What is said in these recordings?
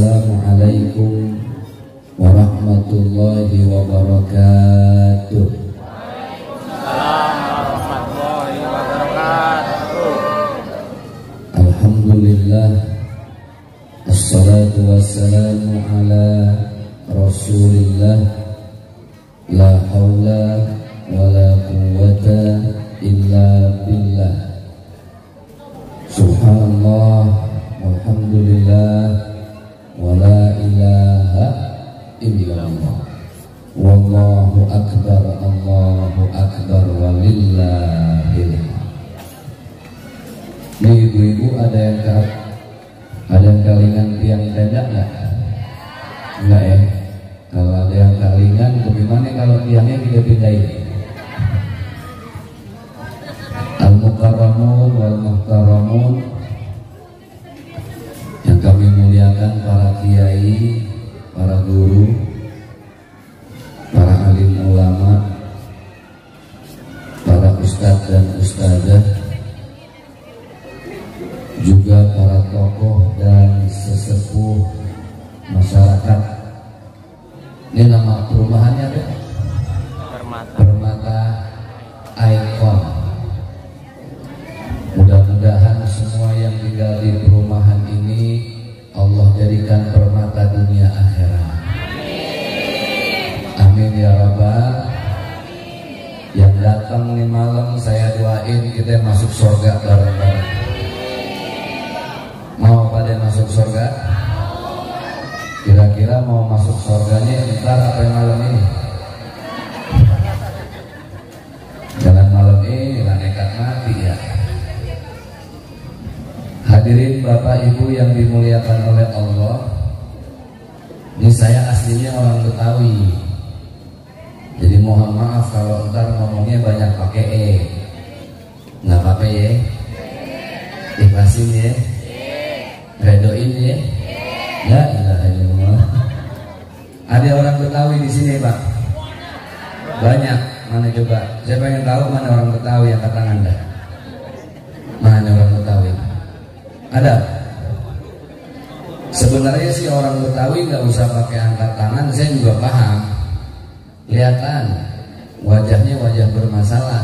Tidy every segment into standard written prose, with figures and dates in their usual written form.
Assalamualaikum warahmatullahi wabarakatuh. Waalaikumsalam warahmatullahi wabarakatuh. Alhamdulillah, assalatu wassalamu ala Rasulillah, la haula wala quwwata illa billah. Subhanallah walhamdulillah wala ilaha illallah, wallahu akbar, Allahu akbar, walillahil hamd. Nih ibu-ibu, ada yang kalingan tiang tenda enggak? Enggak ya? Kalau ada yang kalingan, bagaimana kalau tiangnya kita pindahin? Al-mukarramun wal muhtaramun yang kami muliakan, para kiai, para guru, para alim ulama, para ustadz dan ustadzah, juga para tokoh dan sesepuh masyarakat. Ini nama perumahannya deh, Permata Icon. Mudah-mudahan semua yang tinggal di perumahan ini Allah jadikan permata dunia akhirat. Amin ya rabbal. Yang datang nih malam saya doain kita masuk surga bareng-bareng. Mau pada masuk surga? Kira-kira mau masuk surganya ntar apa yang malam ini? Jangan malam ini lah, nekat mati ya. Hadirin Bapak Ibu yang dimuliakan oleh Allah, ini saya aslinya orang Betawi, jadi mohon maaf kalau ntar ngomongnya banyak pakai E. Nggak apa-apa ya, ikhlasin ya, redoin ya. La ilaha illallah. Ada orang Betawi di sini Pak? Banyak. Mana coba? Saya pengen tahu mana orang Betawi, angkat tangan dah. Mana orang Betawi? Ada. Sebenarnya sih orang Betawi nggak usah pakai angkat tangan, saya juga paham. Kelihatan wajahnya wajah bermasalah.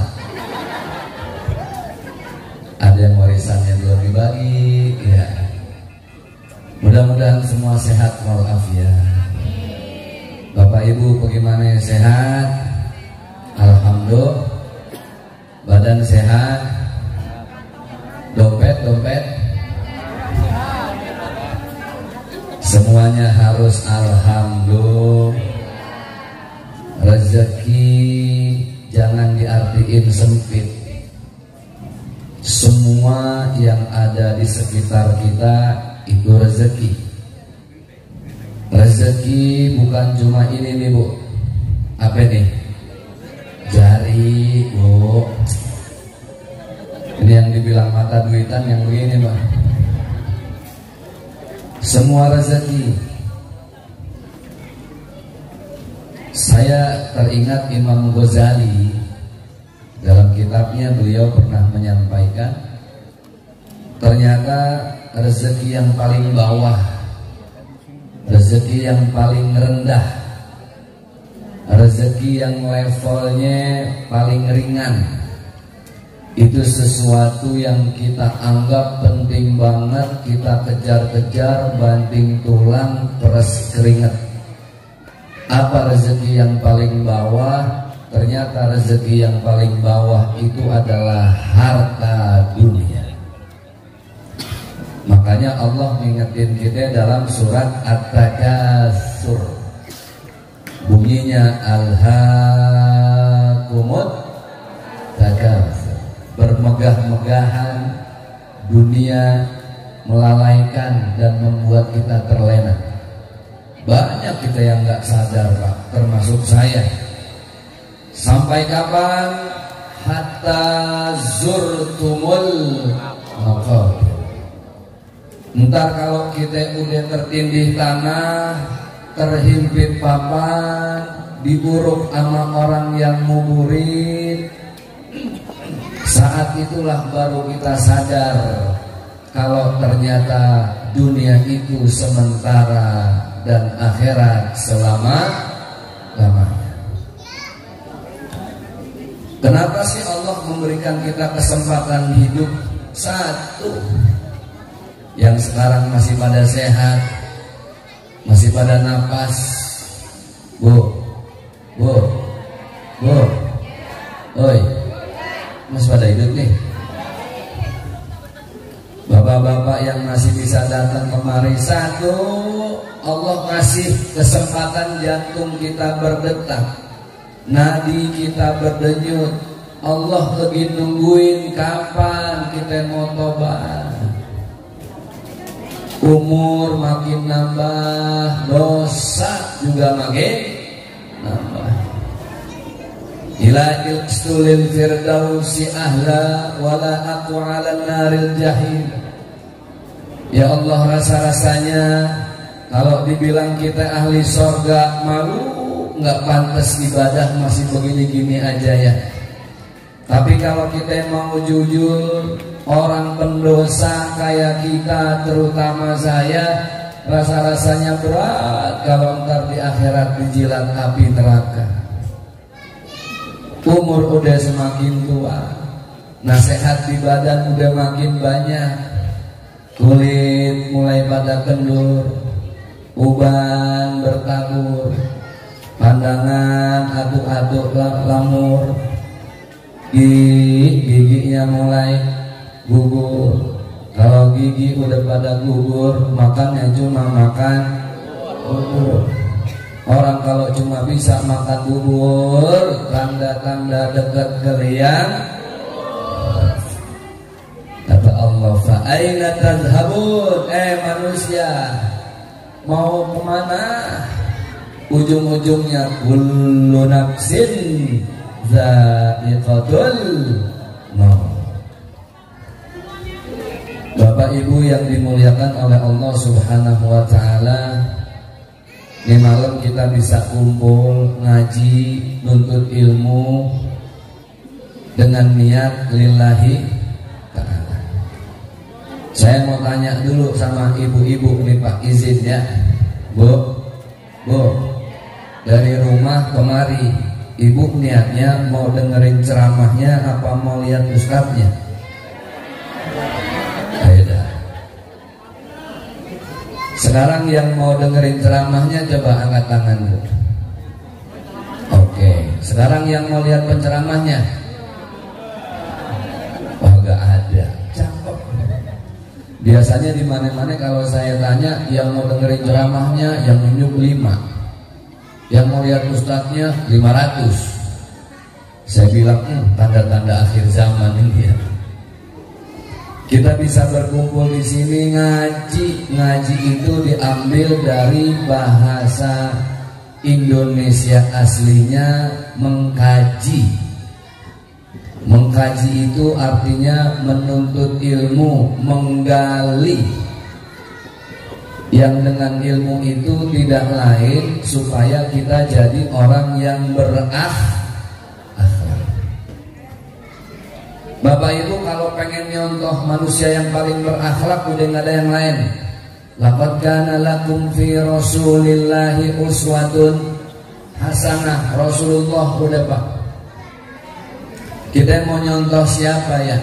Ada yang warisannya belum dibagi, ya. Mudah-mudahan semua sehat walafiat. Bapak Ibu bagaimana, sehat? Alhamdulillah. Badan sehat? Dompet? Semuanya harus alhamdulillah. Rezeki jangan diartiin sempit. Semua yang ada di sekitar kita itu rezeki. Rezeki bukan cuma ini nih Bu. Apa nih? Jari Bu. Ini yang dibilang mata duitan yang begini Pak. Semua rezeki. Saya teringat Imam Ghazali, dalam kitabnya beliau pernah menyampaikan, ternyata rezeki yang paling bawah, rezeki yang paling rendah, rezeki yang levelnya paling ringan, itu sesuatu yang kita anggap penting banget, kita kejar-kejar banting tulang peres keringat. Apa rezeki yang paling bawah? Ternyata rezeki yang paling bawah itu adalah harta dunia. Makanya Allah mengingetin kita dalam surat At-Takatsur. Bunyinya alhaakumut takatsur. Bermegah-megahan dunia melalaikan dan membuat kita terlena. Banyak kita yang nggak sadar Pak, termasuk saya. Sampai kapan? Hatta zurtumul maqabir. Ntar kalau kita udah tertindih tanah, terhimpit papan, diuruk sama orang yang nguburin, saat itulah baru kita sadar kalau ternyata dunia itu sementara dan akhirat selama-lamanya. Kenapa sih Allah memberikan kita kesempatan hidup satu? Yang sekarang masih pada sehat, masih pada napas. Bu, oi, masih pada hidup nih. Bapak-bapak yang masih bisa datang kemari, satu, Allah kasih kesempatan jantung kita berdetak, nadi kita berdenyut. Allah lebih nungguin kapan kita mau tobat. Umur makin nambah, dosa juga makin nambah. Ila ilstulil firdausi ahla wala aku ala naril jahil. Ya Allah, rasa-rasanya kalau dibilang kita ahli sorga malu, nggak pantas ibadah masih begini-gini aja ya. Tapi kalau kita mau jujur, orang pendosa kayak kita, terutama saya, rasa-rasanya berat kalau ntar di akhirat dijilat api neraka. Umur udah semakin tua, nasihat di badan udah makin banyak, kulit mulai pada kendur, uban bertabur, pandangan aduk-aduk lamur, giginya mulai gugur. Kalau gigi udah pada gugur, makannya cuma makan bubur. Orang kalau cuma bisa makan bubur, tanda-tanda dekat ke liang. Kata Allah, fa aina tadhhabun? Manusia, mau kemana? Ujung-ujungnya kullu nafsin dha'iqatul maut. Bapak Ibu yang dimuliakan oleh Allah Subhanahu wa taala, ini malam kita bisa kumpul ngaji, nuntut ilmu dengan niat lillahi ta'ala. Saya mau tanya dulu sama ibu-ibu nih Pak, izin ya. Bu, dari rumah kemari, ibu niatnya mau dengerin ceramahnya apa mau lihat ustadznya? Sekarang yang mau dengerin ceramahnya coba angkat tangan Bu. Oke, sekarang yang mau lihat penceramahnya? Wah, gak ada. Cakep. Biasanya di mana-mana kalau saya tanya, yang mau dengerin ceramahnya yang nunjuk 5, yang mau lihat ustadznya 500. Saya bilang tanda-tanda akhir zaman ini ya. Kita bisa berkumpul di sini ngaji. Ngaji itu diambil dari bahasa Indonesia aslinya mengkaji. Mengkaji itu artinya menuntut ilmu, menggali. Yang dengan ilmu itu tidak lain supaya kita jadi orang yang berakhlak. Bapak Ibu kalau pengen nyontoh manusia yang paling berakhlak, udah nggak ada yang lain. Laqad kana lakum fi Rasulillahi uswatun hasanah. Rasulullah udah Pak. Kita mau nyontoh siapa ya?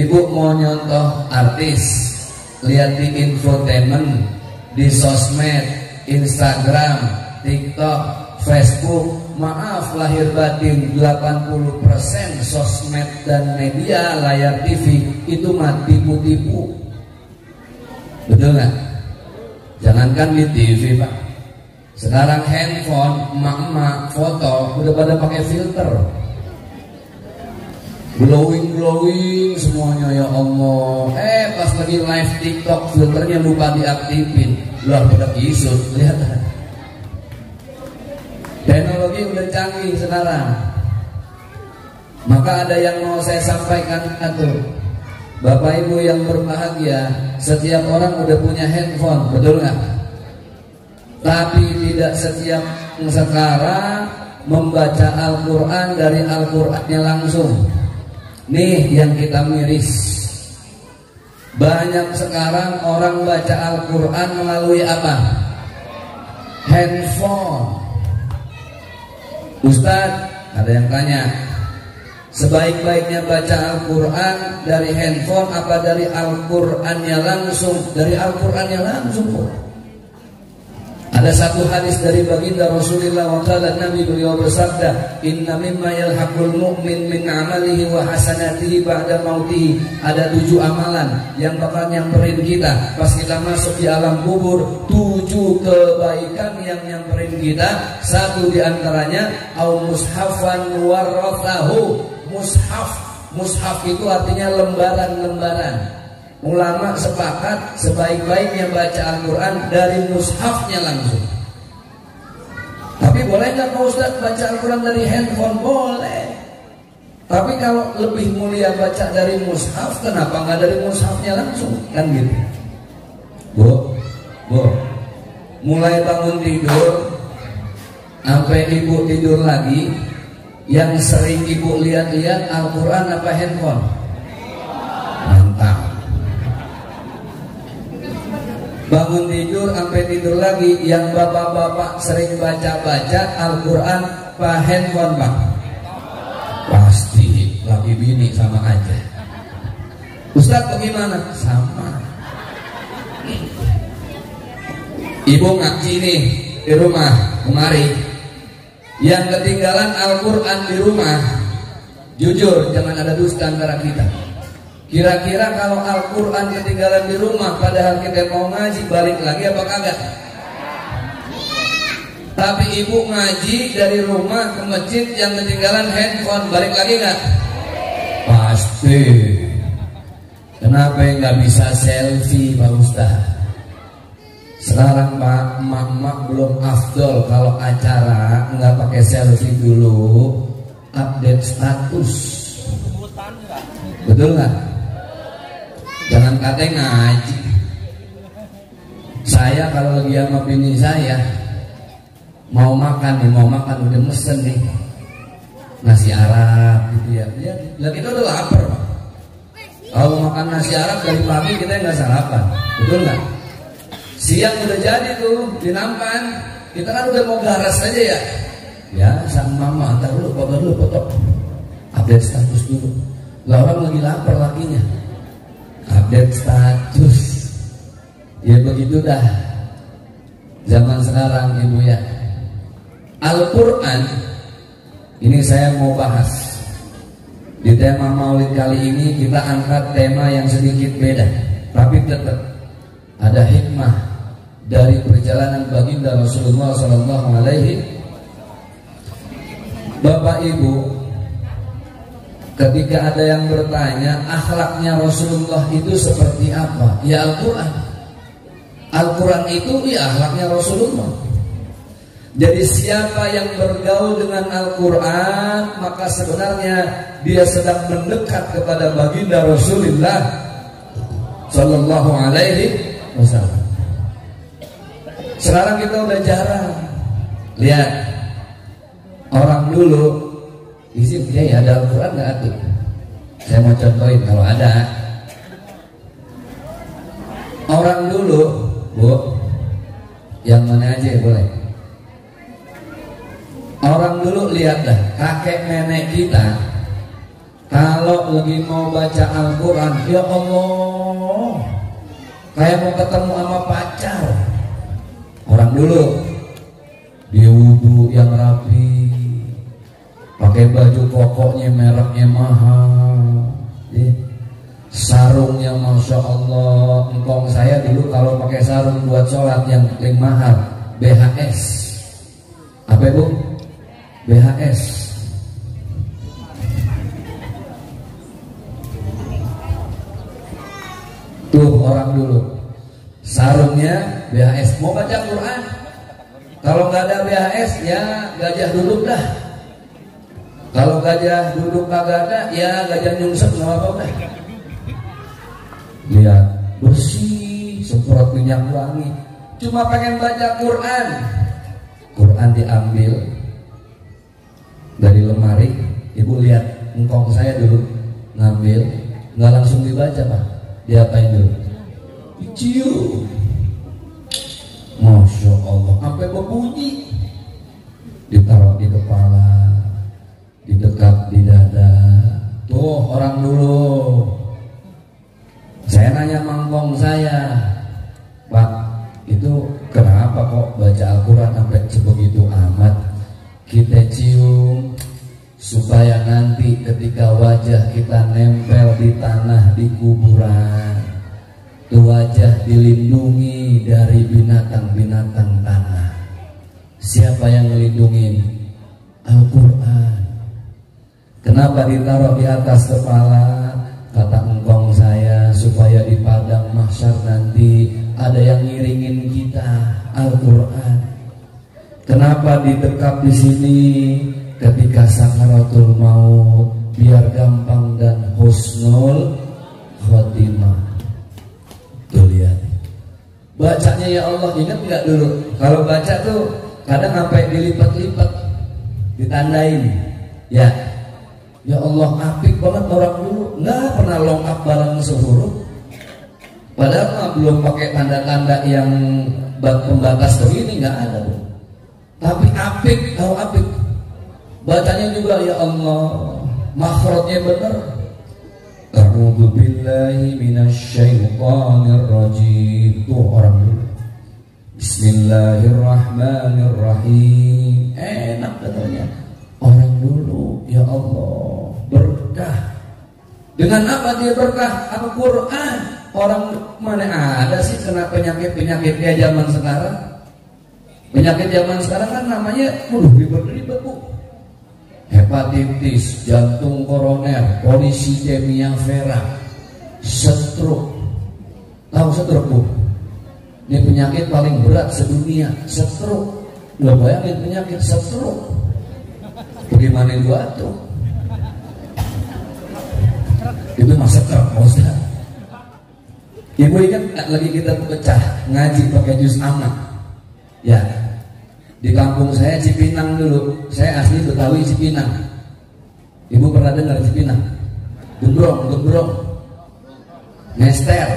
Ibu mau nyontoh artis, lihat di infotainment, di sosmed, Instagram, TikTok, Facebook. Maaf lahir batin, 80% sosmed dan media layar TV itu mah tipu-tipu. Betul nggak? Jangankan di TV Pak, sekarang handphone emak-emak foto udah pada pakai filter, glowing semuanya ya Allah. Pas lagi live TikTok filternya lupa diaktifin, luar pada kisut. Lihat, teknologi udah canggih sekarang. Maka ada yang mau saya sampaikan atuh, Bapak Ibu yang berbahagia, setiap orang udah punya handphone, betul nggak? Tapi tidak setiap sekarang membaca Al-Quran dari Al-Qurannya langsung. Nih yang kita miris. Banyak sekarang orang baca Al-Quran melalui apa? Handphone. Ustadz, ada yang tanya, sebaik-baiknya baca Al-Quran dari handphone apa dari Al-Qurannya langsung? Dari Al-Qurannya langsung. Ada satu hadis dari baginda Rasulullah wa qala Nabi beliau bersabda, "Inna mimma yalhaqul mu'min min 'amalihi wa hasanatihi ba'da mautihi." Ada 7 amalan yang bakal nyamperin kita pas kita masuk di alam kubur. 7 kebaikan yang nyamperin kita. Satu di antaranya au mushafan warathahu. Mushaf itu artinya lembaran-lembaran. Ulama sepakat sebaik-baiknya baca Al-Quran dari mushafnya langsung. Tapi boleh nggak Pak Ustadz baca Al-Quran dari handphone? Boleh. Tapi kalau lebih mulia baca dari mushaf, kenapa nggak dari mushafnya langsung? Kan gitu. Bu, mulai bangun tidur sampai ibu tidur lagi, yang sering ibu lihat-lihat Al-Quran apa handphone? Mantap. Bangun tidur sampai tidur lagi, yang bapak-bapak sering baca-baca Al-Quran pak handphone pak? Pasti lagi bini sama aja. Ustadz bagaimana? Sama. Ibu ngaji nih di rumah kemari, yang ketinggalan Al-Quran di rumah, jujur jangan ada dusta antara kita. Kira-kira kalau Al-Quran ketinggalan di rumah padahal kita mau ngaji, balik lagi apa kagak? Tapi ibu ngaji dari rumah ke masjid, yang ketinggalan handphone, balik lagi nggak? Pasti. Kenapa nggak bisa selfie Pak Ustaz? Sekarang Pak, emak-emak belum afdol kalau acara nggak pakai selfie dulu, update status. Betul nggak? Jangan katanya ngaji. Saya kalau lagi sama bini saya mau makan udah mesen nih nasi Arab gitu ya. Ya kita udah lapar Pak. Kalau makan nasi Arab dari pagi kita nggak sarapan, betul nggak? Siang udah jadi tuh di nampan, kita kan udah mau garas aja ya. Ya sang mama antar dulu, bapak dulu foto, update status dulu. Lah orang lagi lapar lakinya, update status. Ya begitu dah zaman sekarang ibu ya. Al-Quran ini saya mau bahas di tema Maulid kali ini. Kita angkat tema yang sedikit beda, tapi tetap ada hikmah dari perjalanan baginda Rasulullah Sallallahu Alaihi. Bapak Ibu, ketika ada yang bertanya akhlaknya Rasulullah itu seperti apa, ya Al-Quran. Al-Quran itu ya akhlaknya Rasulullah. Jadi siapa yang bergaul dengan Al-Quran, maka sebenarnya dia sedang mendekat kepada baginda Rasulullah Sallallahu Alaihi Wasallam. Sekarang kita udah jarang lihat orang dulu isi ya ada Al-Quran nggak tuh? Saya mau contohin kalau ada. Orang dulu, Bu, yang mana aja boleh. Orang dulu lihat dah, kakek nenek kita kalau lagi mau baca Al-Quran, ya Allah, kayak mau ketemu sama pacar. Orang dulu dia wudu yang rapi, pakai baju kokoknya mereknya mahal, sarungnya masya Allah. Engkong saya dulu kalau pakai sarung buat sholat yang paling mahal BHS. Apa Bu? BHS. Tuh orang dulu sarungnya BHS, mau baca Quran. Kalau nggak ada BHS ya gajah duduk dah. Kalau gajah duduk kagak ada ya gajah nyungsep nggak apa-apa dah. Lihat bersih semprot minyak wangi, cuma pengen baca Quran. Quran diambil dari lemari, ibu lihat engkong saya dulu ngambil, nggak langsung dibaca Pak, Diapain dulu? Dicium. Masya Allah, sampai berbunyi. Ditaruh di kepala, didekap di dada. Tuh orang dulu. Saya nanya mangkong saya, Pak, itu kenapa kok baca Al-Quran sampai sebegitu amat? Kita cium supaya nanti ketika wajah kita nempel di tanah di kuburan, tuh wajah dilindungi dari binatang-binatang tanah. Siapa yang melindungi? Al-Quran. Kenapa ditaruh di atas kepala? Kata engkong saya, supaya di padang mahsyar nanti ada yang ngiringin kita, Al-Quran. Kenapa didekap di sini ketika sakaratul maut, biar gampang dan husnul khotimah. Tuh lihat, bacanya ya Allah, ingat nggak dulu? Kalau baca tuh kadang sampai dilipat-lipat, ditandain, ya. Ya Allah, apik banget orang dulu, nggak pernah lengkap barang sehuruf. Padahal mah belum pakai tanda-tanda yang pembatas begini, nggak ada. Tapi apik, tahu apik. Bacanya juga ya Allah, makhrajnya benar. A'udzu billahi minasyaitonir rajim. Tuh orang dulu. Bismillahirrahmanirrahim. Enak katanya. Orang dulu, ya Allah, berkah. Dengan apa dia berkah? Al-Quran. Orang mana ada sih kena penyakit-penyakit kayak zaman sekarang? Penyakit zaman sekarang kan namanya ribet-ribet, Bu. Hepatitis, jantung koroner, polisidemia vera, stroke. Tahu stroke, Bu? Ini penyakit paling berat sedunia, stroke. Lo bayangin penyakit stroke. Bagaimana itu atuh? Itu masa terpos. Ibu ingat lagi kita pecah ngaji pakai juz amma. Ya, di kampung saya Cipinang dulu. Saya asli Betawi Cipinang. Ibu pernah dengar Cipinang? Gembrong, Gembrong, Mester,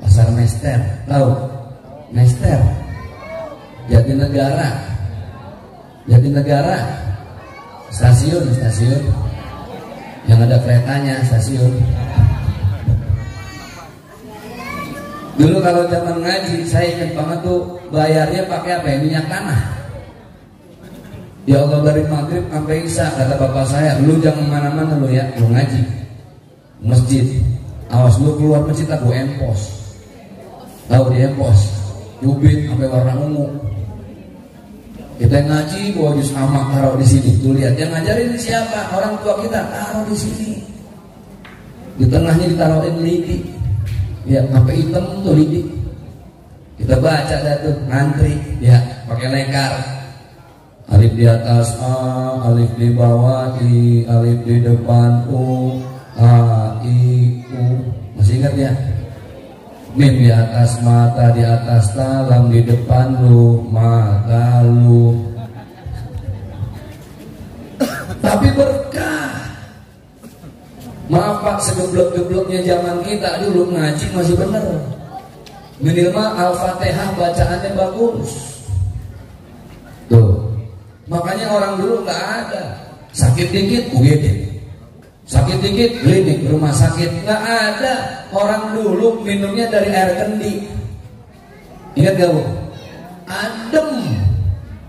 Pasar Mester, tahu? Mester, Jatinegara, Jatinegara. Stasiun yang ada keretanya, stasiun. Dulu kalau zaman ngaji, saya ingat banget tuh bayarnya pakai apa ya? Minyak tanah. Ya Allah, dari maghrib sampai isya, kata bapak saya, lu jangan kemana-mana lu ya, lu ngaji masjid. Awas lu keluar masjid aku empos. Tahu di empos, cubit sampai warna ungu. Kita ngaji bawa juz amma taruh di sini. Tuh lihat, yang ngajarin siapa? Orang tua kita taruh di sini. Di tengahnya ditaruhin lidi. Ya, sampai hitam tuh lidi. Kita baca dah tuh, ngantri, ya, pakai lekar. Alif di atas A, alif di bawah I, alif di depan U, A, I, U. Masih ingat ya? Mim di atas mata, di atas talam, di depan lu, mata lu. Tapi berkah. Maaf Pak, segeblok-gebloknya zaman kita dulu ngaji masih bener. Minimal Al-Fatihah bacaannya bagus. Tuh. Makanya orang dulu nggak ada. Sakit dikit UGD. Sakit dikit klinik, rumah sakit. Nggak ada. Orang dulu minumnya dari air kendi. Ingat gak Bu? Adem.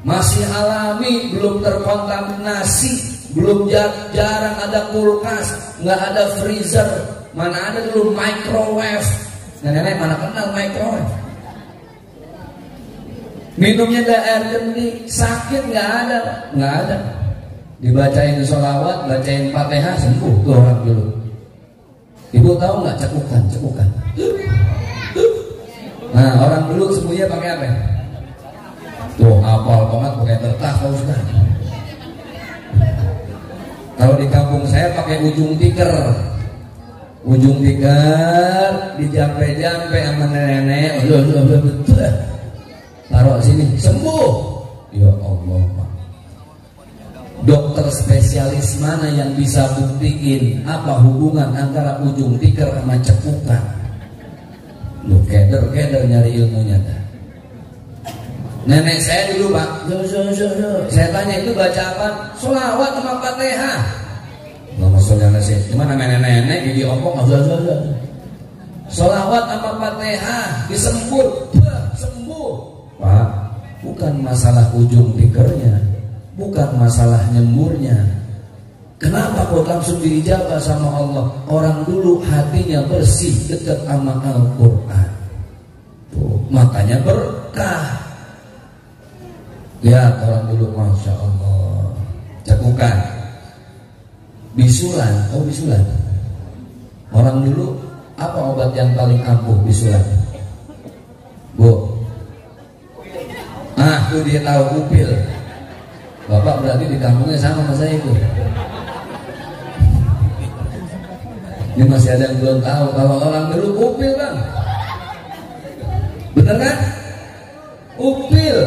Masih alami, belum terkontaminasi, belum jarang ada kulkas, nggak ada freezer. Mana ada dulu microwave. Nenek mana kenal microwave? Minumnya dari air kendi. Sakit nggak ada, nggak ada. Dibacain sholawat, bacain Fatihah, sembuh tuh orang dulu. Ibu tahu nggak cekukan? Nah, orang dulu sembuhnya pakai apa? Tuh hafal banget pakai tertah Pak Ustaz. Kalau di kampung saya pakai ujung tikar. Ujung tikar dijampe-jampe sama nenek. Taruh sini, sembuh. Ya Allah, Pak. Dokter spesialis mana yang bisa buktiin apa hubungan antara ujung tikar sama cekukan? Lu keder nyari ilmunya dah. Nenek saya dulu Pak, saya tanya itu baca apa? Sholawat sama Fatihah. Nggak maksudnya nasi, cuma namanya nenek di ompong sholawat sama Fatihah disembur, sembuh. Pak, bukan masalah ujung pikernya, bukan masalah nyemburnya. Kenapa kok langsung diijabah sama Allah? Orang dulu hatinya bersih dekat sama Al-Quran. Tuh, makanya berkah. Lihat orang dulu, Masya Allah, cekukan, bisulan, bisulan. Orang dulu apa obat yang paling ampuh? Bisulan, Bu. Tuh dia tahu, upil. Bapak berarti di kampungnya sama saya itu. Ini masih ada yang belum tahu kalau orang dulu upil Bang. Bener kan? Upil.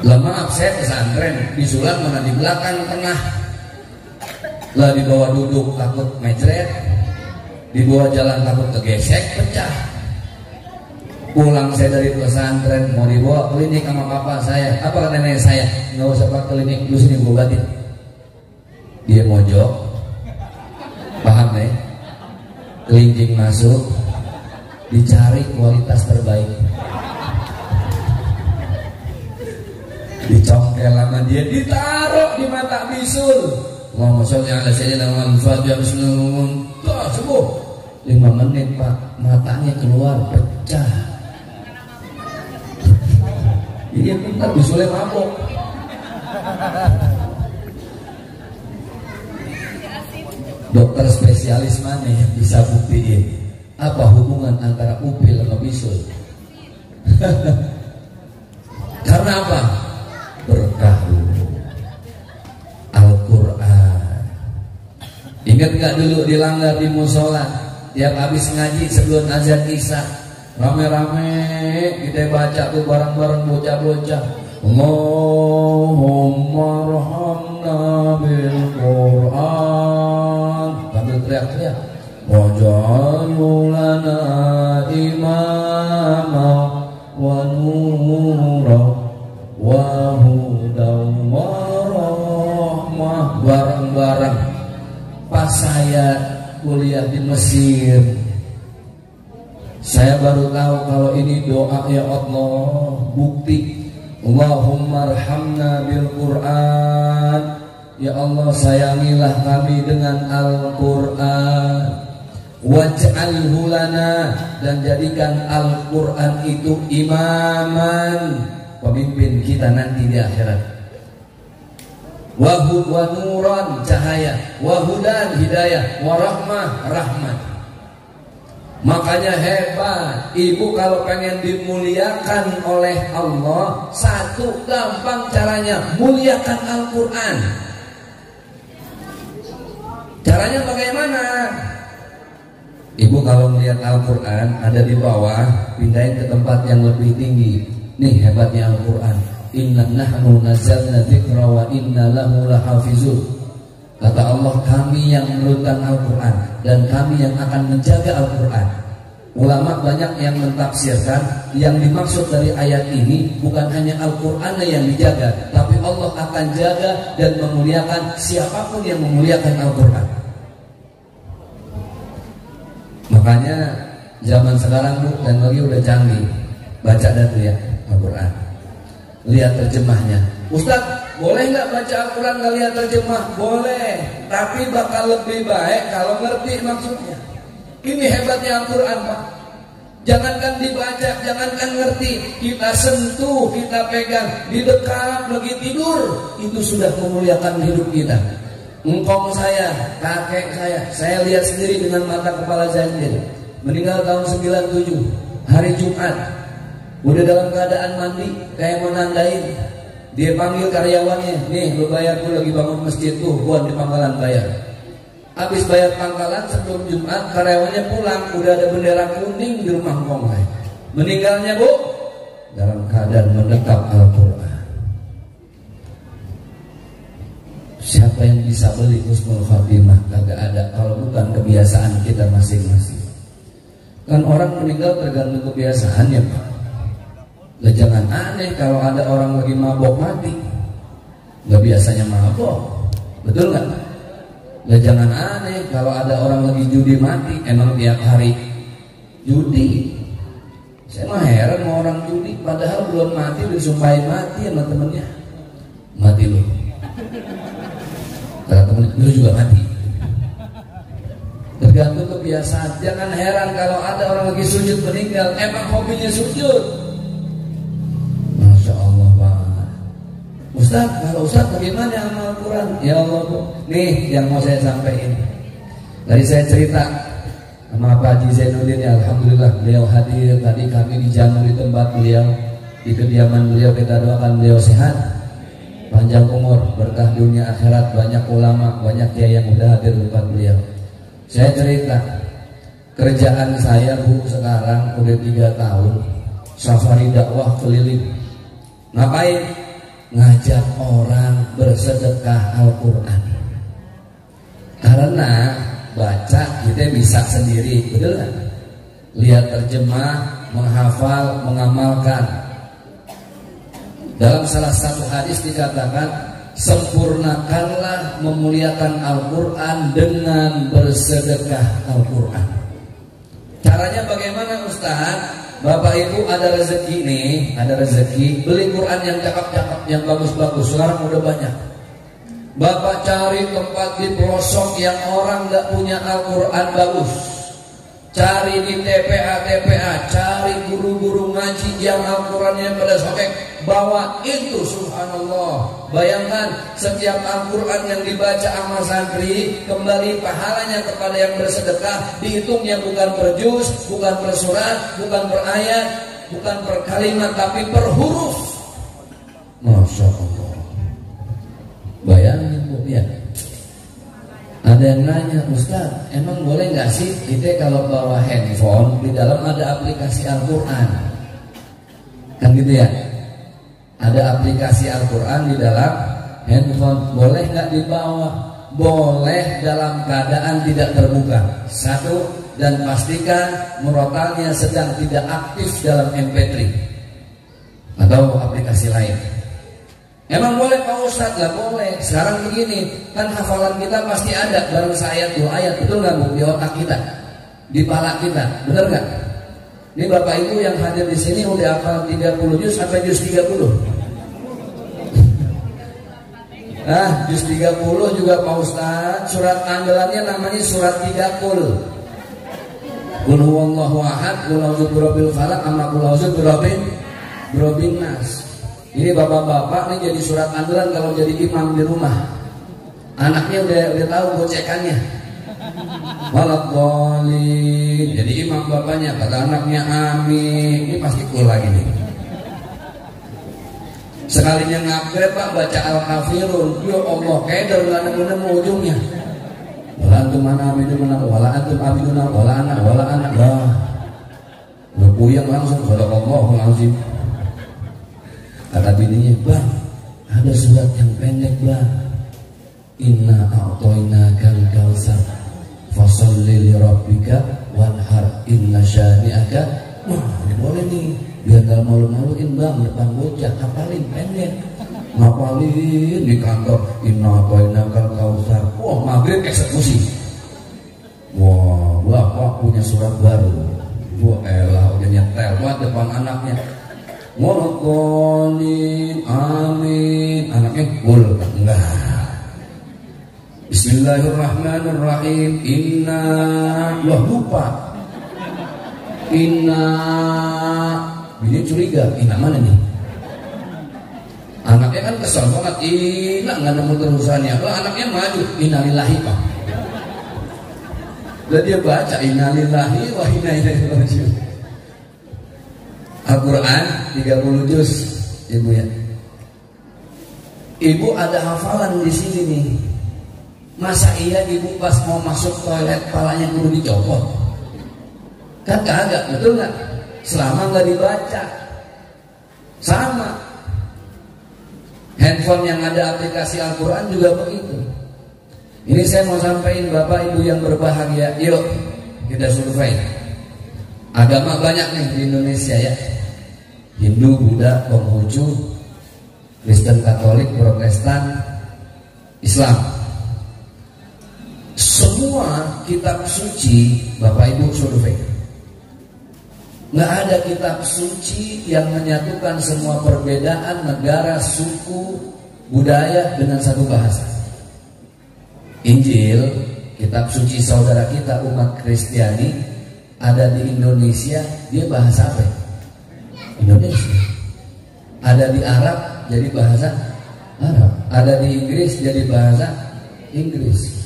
Lah maaf, saya pesantren, bisulan mana di belakang tengah. Lah di bawah duduk takut mecret, di bawah jalan takut kegesek, pecah. Pulang saya dari pesantren mau dibawa klinik sama papa saya. Apa kata nenek saya? Nggak usah pak klinik, lu sini gue obatin. Dia mojok, paham ya? Kelingking masuk, dicari kualitas terbaik. Dicongkel sama dia, ditaruh di mata bisul. Allahumma sholli ala sayyidina Muhammad bismillah, sembuh. 5 menit Pak, matanya keluar, pecah. Iya bentar, bisulnya mabok. Dokter spesialis mana yang bisa buktiin apa hubungan antara upil sama bisul? Karena apa? Berkah Al-Quran. Ingat gak dulu dilanggar di musola? Tiap habis ngaji sebelum azan isya, rame-rame kita baca tuh bareng-bareng bocah-bocah. Allahumma rahamna bil Quran. Sambil teriak-teriak, waj'alhu lana imama wa nura wa hudan wa rahmah. Bareng-bareng. Pas saya kuliah di Mesir, saya baru tahu kalau ini doa ya Allah, bukti. Allahumma arhamna bil Quran. Ya Allah, sayangilah kami dengan Al-Quran. Waj'alhu lana, dan jadikan Al-Quran itu imaman, pemimpin kita nanti di akhirat. Wahud wa nuran, cahaya, wahudan, hidayah, warahmah, rahmat. Makanya hebat ibu kalau pengen dimuliakan oleh Allah, satu gampang caranya, muliakan Al-Quran. Caranya bagaimana? Ibu kalau melihat Al-Quran ada di bawah, pindahin ke tempat yang lebih tinggi. Nih hebatnya Al-Quran. Inna nahnu nazzalna dzikra wa inna lahu lahafizun. Kata Allah, kami yang menurunkan Al-Quran dan kami yang akan menjaga Al-Quran. Ulama banyak yang mentafsirkan yang dimaksud dari ayat ini bukan hanya Al-Quran yang dijaga, tapi Allah akan jaga dan memuliakan siapapun yang memuliakan Al-Quran. Makanya zaman sekarang Bu dan lagi udah canggih, baca dah tuh ya Al-Quran, lihat terjemahnya. Ustaz, boleh nggak baca Al-Quran nggak lihat terjemah? Boleh, tapi bakal lebih baik kalau ngerti maksudnya. Ini hebatnya Al-Quran Pak. Jangankan dibaca, jangankan ngerti, kita sentuh, kita pegang, didekat, lagi tidur, itu sudah memuliakan hidup kita. Engkong saya, kakek saya lihat sendiri dengan mata kepala saya sendiri. Meninggal tahun 97, hari Jumat. Udah dalam keadaan mandi, kayak mau nandain. Dia panggil karyawannya, nih lu bayar, tuh lagi bangun masjid tuh, buat di pangkalan bayar. Habis bayar pangkalan sebelum Jumat, karyawannya pulang, udah ada bendera kuning di rumah engkong saya. Meninggalnya Bu dalam keadaan mendekap Al-Quran. Siapa yang bisa beli husnul khatimah? Kagak ada kalau bukan kebiasaan kita masing-masing. Kan orang meninggal tergantung kebiasaannya, Pak. Lah jangan aneh kalau ada orang lagi mabok mati, nggak biasanya mabok, betul nggak? Lah jangan aneh kalau ada orang lagi judi mati, emang tiap hari judi. Saya mah heran sama orang judi, padahal belum mati udah disumpahin mati sama temennya. Mati lu, kata temennya, lu juga mati. Tergantung kebiasaan. Jangan heran kalau ada orang lagi sujud meninggal, emang hobinya sujud. Masya Allah, Pak. Ustaz, kalau Ustaz bagaimana amal Quran? Ya Allah, Bu. Nih yang mau saya sampaikan. Tadi saya cerita sama Pak Haji Zainuddin, ya alhamdulillah beliau hadir. Tadi kami dijamu di tempat beliau, di kediaman beliau. Kita doakan beliau sehat, panjang umur, berkah dunia akhirat. Banyak ulama, banyak kiai yang udah hadir di tempat beliau. Saya cerita kerjaan saya, Bu, sekarang udah 3 tahun safari dakwah keliling. Ngapain? Ngajak orang bersedekah Al-Quran. Karena baca kita bisa sendiri, betul kan? Lihat terjemah, menghafal, mengamalkan. Dalam salah satu hadis dikatakan, sempurnakanlah memuliakan Al-Quran dengan bersedekah Al-Quran. Caranya bagaimana, Ustaz? Bapak Ibu ada rezeki nih, ada rezeki beli Quran yang cakep-cakep, yang bagus-bagus. Sekarang udah banyak. Bapak cari tempat di pelosok yang orang gak punya Al-Quran bagus. Cari di TPA, cari guru-guru ngaji yang Al-Qurannya pada sobek. Bawa itu, subhanallah. Bayangkan setiap Al-Quran yang dibaca sama santri, kembali pahalanya kepada yang bersedekah. Dihitungnya bukan per juz, bukan per surat, bukan per ayat, bukan per kalimat, tapi per huruf. Masya Allah. Bayangin, Bu, ya. Ada yang nanya, Ustaz, emang boleh nggak sih kita kalau bawa handphone di dalam ada aplikasi Al-Quran? Kan gitu ya? Ada aplikasi Al-Quran di dalam handphone, boleh nggak dibawa? Boleh dalam keadaan tidak terbuka. Satu, dan pastikan murotalnya sedang tidak aktif dalam MP3 atau aplikasi lain. Emang boleh Pak Ustadz? Lah boleh. Sekarang begini, kan hafalan kita pasti ada dalam seayat 2 ayat, betul nggak, Bu? Di otak kita, di pala kita, bener nggak? Ini Bapak Ibu yang hadir di sini udah hafal 30 juz sampai juz 30. Nah, juz 30 juga Pak Ustadz. Surat andalannya namanya surat 30. Qul huwallahu ahad, qul a'udzu birabbil falaq, amma qul a'udzu birabbin nas. Ini bapak-bapak nih jadi surat andalan kalau jadi imam di rumah. Anaknya udah tahu gocekannya. Walaqdallin. Jadi imam bapaknya, kata anaknya amin. Ini pasti cool lagi nih. Sekalinya ngupgrade Pak, baca Al-Kafirun. Ya Allah, keder nggak nemu-nemu ujungnya. Wala antum mana abidu mana, wala antum abiduna, wala anak. Lah, udah puyeng langsung. Sadaqallahul azim. Kata bininya, Bang, ada surat yang pendek, Bang. Inna a'toinakal kautsar fasholli li rabbika wanhar inna syani'aka. Wah, ini boleh nih, biar gak malu-maluin, Bang, depan bocah. Hafalin pendek, ngapalin di kantor. Inna a'toinakal kautsar. Wah, maghrib eksekusi. Wah, bapak punya surat baru. Wah, elah, udah nyetel buat depan anaknya. Walaqdallin, amin. Anaknya kul, enggak. Bismillahirrahmanirrahim. Inna, wah lupa. Inna, ini curiga. Inna mana nih? Anaknya kan kesel banget. Inna nggak nemu terusannya. Wah, anaknya maju. Innalillahi, Pak. Dan dia baca innalillahi wa inna ilaihi raji'un. Al-Quran 30 juz, Ibu ya. Ibu ada hafalan di sini nih. Masa iya Ibu pas mau masuk toilet palanya perlu dicopot? Kan kagak, betul nggak? Selama nggak dibaca. Sama. Handphone yang ada aplikasi Al-Quran juga begitu. Ini saya mau sampaikan Bapak Ibu yang berbahagia. Yuk kita survei. Agama banyak nih di Indonesia ya. Hindu, Buddha, Konghucu, Kristen, Katolik, Protestan, Islam. Semua kitab suci, Bapak Ibu survei, nggak ada kitab suci yang menyatukan semua perbedaan negara, suku, budaya dengan satu bahasa. Injil, kitab suci saudara kita umat Kristiani, ada di Indonesia, dia bahasa apa? Indonesia. Ada di Arab, jadi bahasa Arab. Ada di Inggris, jadi bahasa Inggris.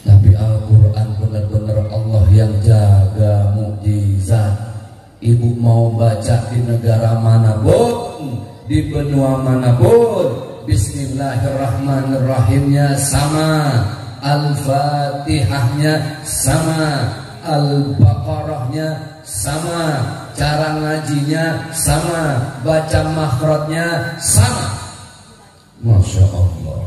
Tapi Al-Quran benar-benar Allah yang jaga mukjizat. Ibu mau baca di negara manapun, di benua manapun, Bismillahirrahmanirrahimnya sama, Al-Fatihahnya sama, Al-Baqarahnya sama, cara ngajinya sama, baca makhrajnya sama. Masya Allah.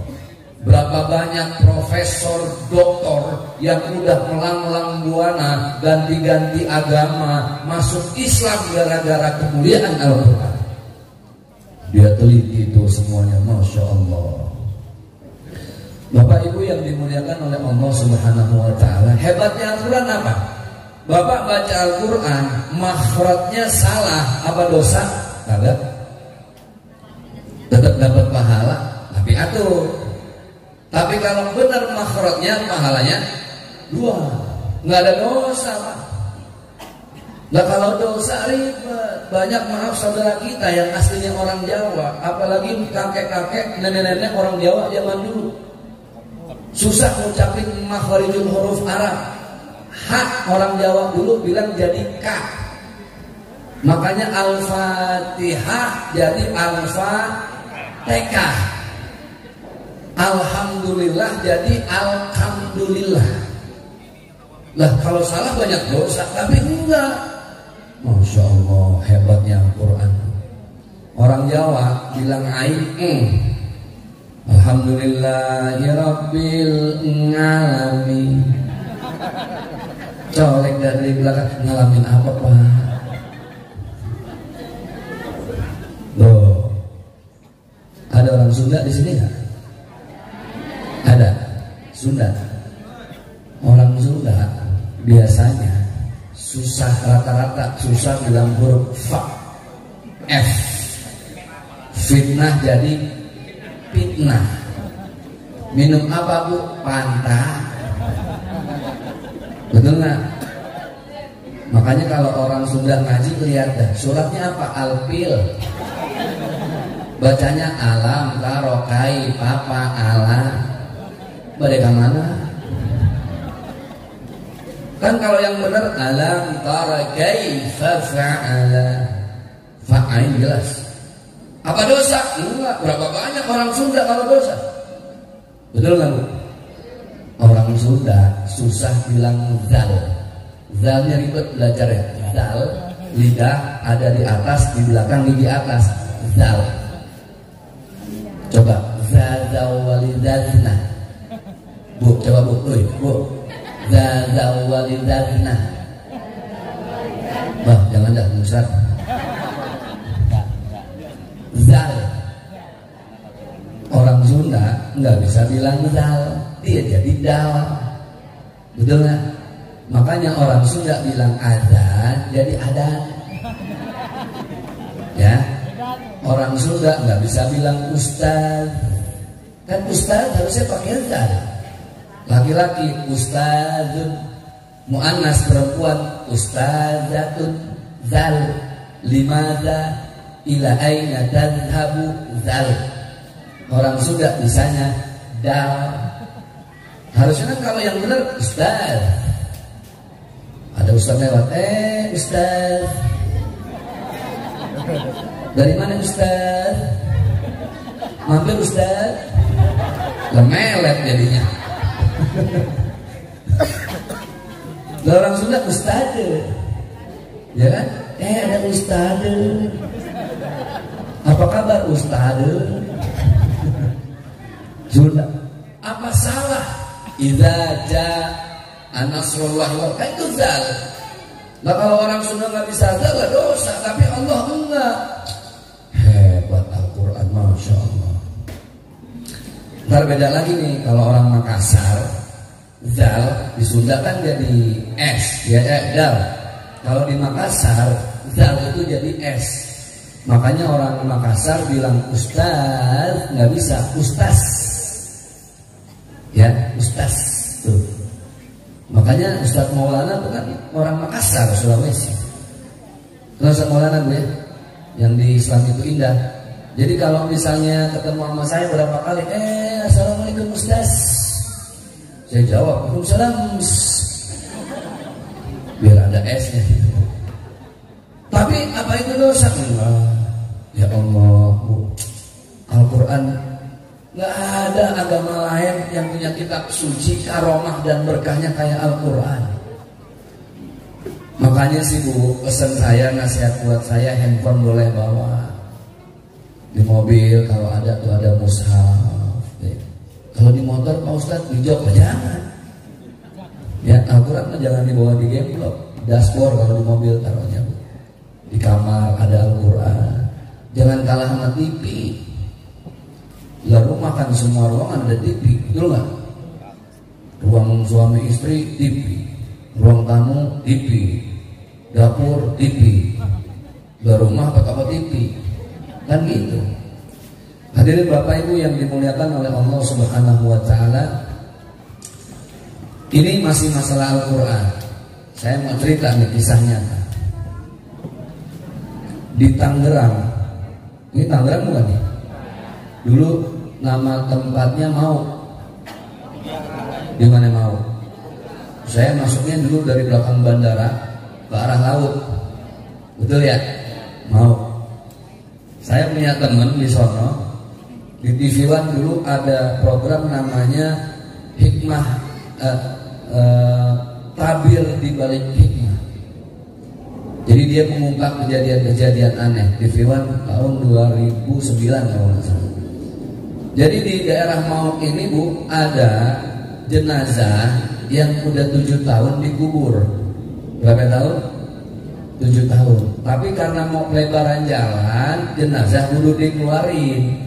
Berapa banyak profesor, doktor yang udah melanglang buana, ganti-ganti agama, masuk Islam gara-gara kemuliaan Al-Quran. Dia teliti itu semuanya, Masya Allah. Bapak Ibu yang dimuliakan oleh Allah Subhanahu wa Ta'ala, hebatnya Al-Quran apa? Bapak baca Al-Quran, makhrajnya salah, apa dosa? Kagak. Tetap dapat pahala, tapi atur. Tapi kalau benar makhrajnya, pahalanya 2, nggak ada dosa, Pak. Nah kalau dosa ribet. Banyak maaf saudara kita yang aslinya orang Jawa, apalagi kakek-kakek, nenek-nenek orang Jawa zaman dulu, susah ngucapin makhrijul huruf Arab. Hak orang Jawa dulu bilang jadi K. Makanya Al-Fatihah jadi Al-Fatihah. Alhamdulillah jadi Alhamdulillah. Lah kalau salah banyak dosa, tapi enggak. Masya Allah, hebatnya Al-Quran. Orang Jawa bilang ain Alhamdulillahirabbil alamin. Colek dari belakang, ngalamin apa Pak? Loh, ada orang Sunda di sini nggak? Ada Sunda. Orang Sunda biasanya susah, rata-rata susah bilang huruf F. Fitnah jadi fitnah. Minum apa Bu? Fanta. Betul nggak? Makanya kalau orang Sunda ngaji lihat dah suratnya apa? Alpil. Bacanya alam tarokai papa alam. Mereka mana? Kan kalau yang benar alam tarokai fa'ala. Fa'ain jelas. Apa dosa? Enggak. Berapa banyak orang Sunda kalau dosa? Betul nggak Bu? Orang Sunda susah bilang zal. Zalnya ribet belajar ya. Zal, lidah ada di atas, di belakang gigi atas. Zal. Coba zazawalidazna. Bu, coba Bu. Bu. Zazawalidazna. Bah, jangan dah Ustaz. Zal. Orang Sunda nggak bisa bilang zal, dia jadi dal. Betul nggak? Makanya orang Sunda bilang azan jadi adan. Ya, orang Sunda nggak bisa bilang ustaz. Kan ustaz harusnya pakai zal. Laki-laki ustazun, muannas perempuan ustazatun, zal. Limadza ila aina tadhhabu zal. Orang Sunda bisanya dal. Harusnya kan kalau yang benar ustaz. Ada ustaz lewat, ustaz. Dari mana ustaz? Mampir ustaz. Lemelet jadinya. Orang Sunda ustaz. Ya kan? Ada ustaz. Apa kabar ustaz? Sunda. Apa salah? Idza jaa nasrullah wal itu zal. Nah kalau orang Sunda nggak bisa azan nggak dosa, tapi Allah enggak. Hebat Al-Quran, Masya Allah. Ntar beda lagi nih, kalau orang Makassar, zal di Sunda kan jadi S, ya dal. Kalau di Makassar, zal itu jadi S. Makanya orang Makassar bilang ustaz nggak bisa, ustaz. Ya, ustaz tuh. Makanya Ustadz Maulana itu kan orang Makassar, Sulawesi. Ustadz Maulana gue yang di Islam itu indah. Jadi kalau misalnya ketemu sama saya berapa kali, assalamualaikum Ustaz, saya jawab waalaikumsalam, biar ada S-nya. Tapi apa itu dosa? Enggak. Ya Allah, Bu, Al-Quran, nggak ada agama lain yang punya kitab suci, karomah dan berkahnya kayak Al-Quran. Makanya sih Bu, pesan saya, nasihat buat saya, handphone boleh bawa di mobil, kalau ada tuh ada mushaf. Kalau di motor Pak Ustadz hijau jangan. Ya Al-Quran jangan dibawa di gamblok, dashboard kalau di mobil taruhnya Bu. Di kamar ada Al-Quran. Jangan kalah sama TV. Lah rumah kan semua ruangan ada TV, betul nggak? Ruang suami istri TV, ruang tamu TV, dapur TV, lah rumah apa TV, kan gitu. Hadirin Bapak Ibu yang dimuliakan oleh Allah Subhanahu Wa Taala, ini masih masalah Al-Quran. Saya mau cerita nih kisahnya. Di Tangerang, ini Tangerang bukan nih? Dulu nama tempatnya Mau. Di mana Mau? Saya masuknya dulu dari belakang bandara ke arah laut. Betul ya? Mau. Saya punya teman di sono. Di TV One dulu ada program namanya Hikmah, tabir di balik hikmah. Jadi dia mengungkap kejadian-kejadian aneh. TV One tahun 2009 kalau nggak salah. Jadi di daerah Mauk ini Bu, ada jenazah yang udah 7 tahun dikubur. Berapa tahun? 7 tahun. Tapi karena mau pelebaran jalan, jenazah dulu dikeluarin.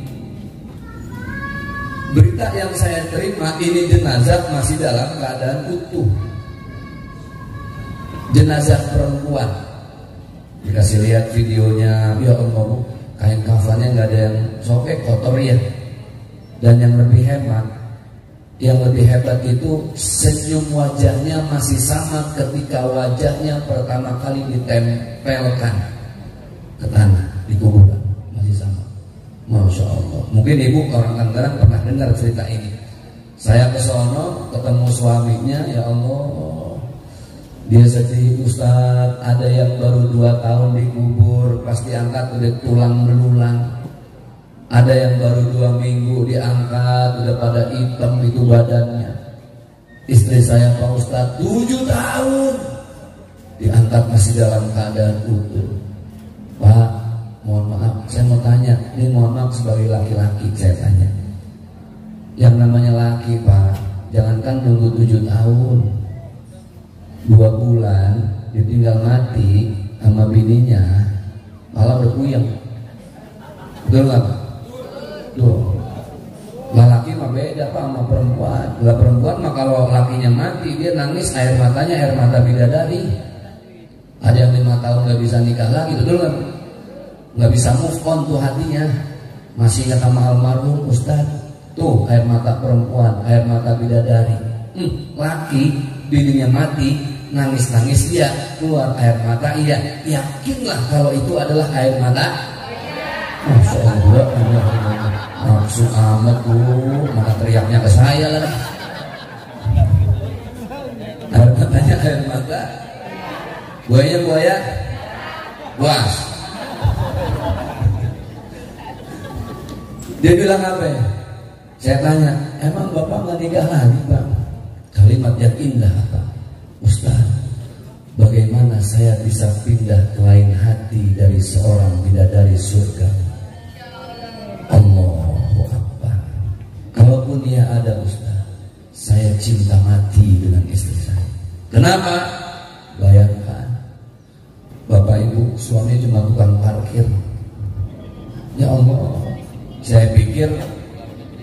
Berita yang saya terima, ini jenazah masih dalam keadaan utuh. Jenazah perempuan. Dikasih lihat videonya, ya Allah Bu, kain kafannya nggak ada yang sobek, kotor ya. Dan yang lebih hebat itu senyum wajahnya masih sama ketika wajahnya pertama kali ditempelkan ke tanah di kuburan, masih sama. Masya Allah. Mungkin ibu orang Tangerang pernah dengar cerita ini. Saya ke sono ketemu suaminya, ya Allah, dia sedih Ustaz, ada yang baru 2 tahun dikubur, pas diangkat udah tulang belulang. Ada yang baru 2 minggu diangkat, udah pada hitam itu badannya. Istri saya Pak Ustadz 7 tahun diangkat masih dalam keadaan utuh. Pak, mohon maaf, saya mau tanya, ini mohon maaf sebagai laki-laki saya tanya. Yang namanya laki Pak, jangankan nunggu 7 tahun, 2 bulan ditinggal mati sama bininya, malah berpuyeng. Betul nggak Pak? Tuh, laki mah beda Pak sama perempuan. Lah perempuan mah kalau lakinya mati dia nangis, air matanya air mata bidadari. Ada yang 5 tahun nggak bisa nikah lagi, betul nggak? Nggak bisa move on tuh hatinya, masih ingat sama almarhum Ustaz. Tuh air mata perempuan, air mata bidadari. Laki bininya mati, nangis dia keluar air mata, iya, yakinlah kalau itu adalah air mata. Masya Allah, nafsu amat Bu, mana teriaknya ke saya lah. Air matanya air mata, buaya, buas. Dia bilang apa ya? Saya tanya, emang Bapak nggak nikah lagi Pak? Kalimat yang indah apa? Ustaz, bagaimana saya bisa pindah ke lain hati dari seorang bidadari surga? Allahu Akbar. Kalaupun dia ada Ustaz, saya cinta mati dengan istri saya. Kenapa? Bayangkan suami cuma tukang parkir. Ya Allah, saya pikir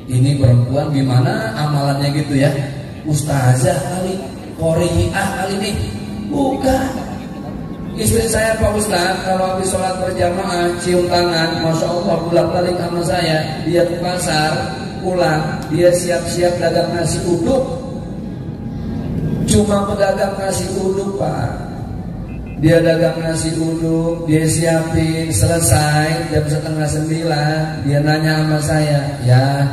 ini perempuan gimana amalannya gitu ya, ustazah kali, qori'ah kali ini. Bukan. Istri saya Pak Ustaz, kalau habis sholat berjamaah cium tangan, Masya Allah bolak-balik sama saya. Dia ke pasar, pulang, dia siap-siap dagang nasi uduk. Cuma pedagang nasi uduk Pak. Dia dagang nasi uduk, dia siapin, selesai jam 8:30. Dia nanya sama saya, ya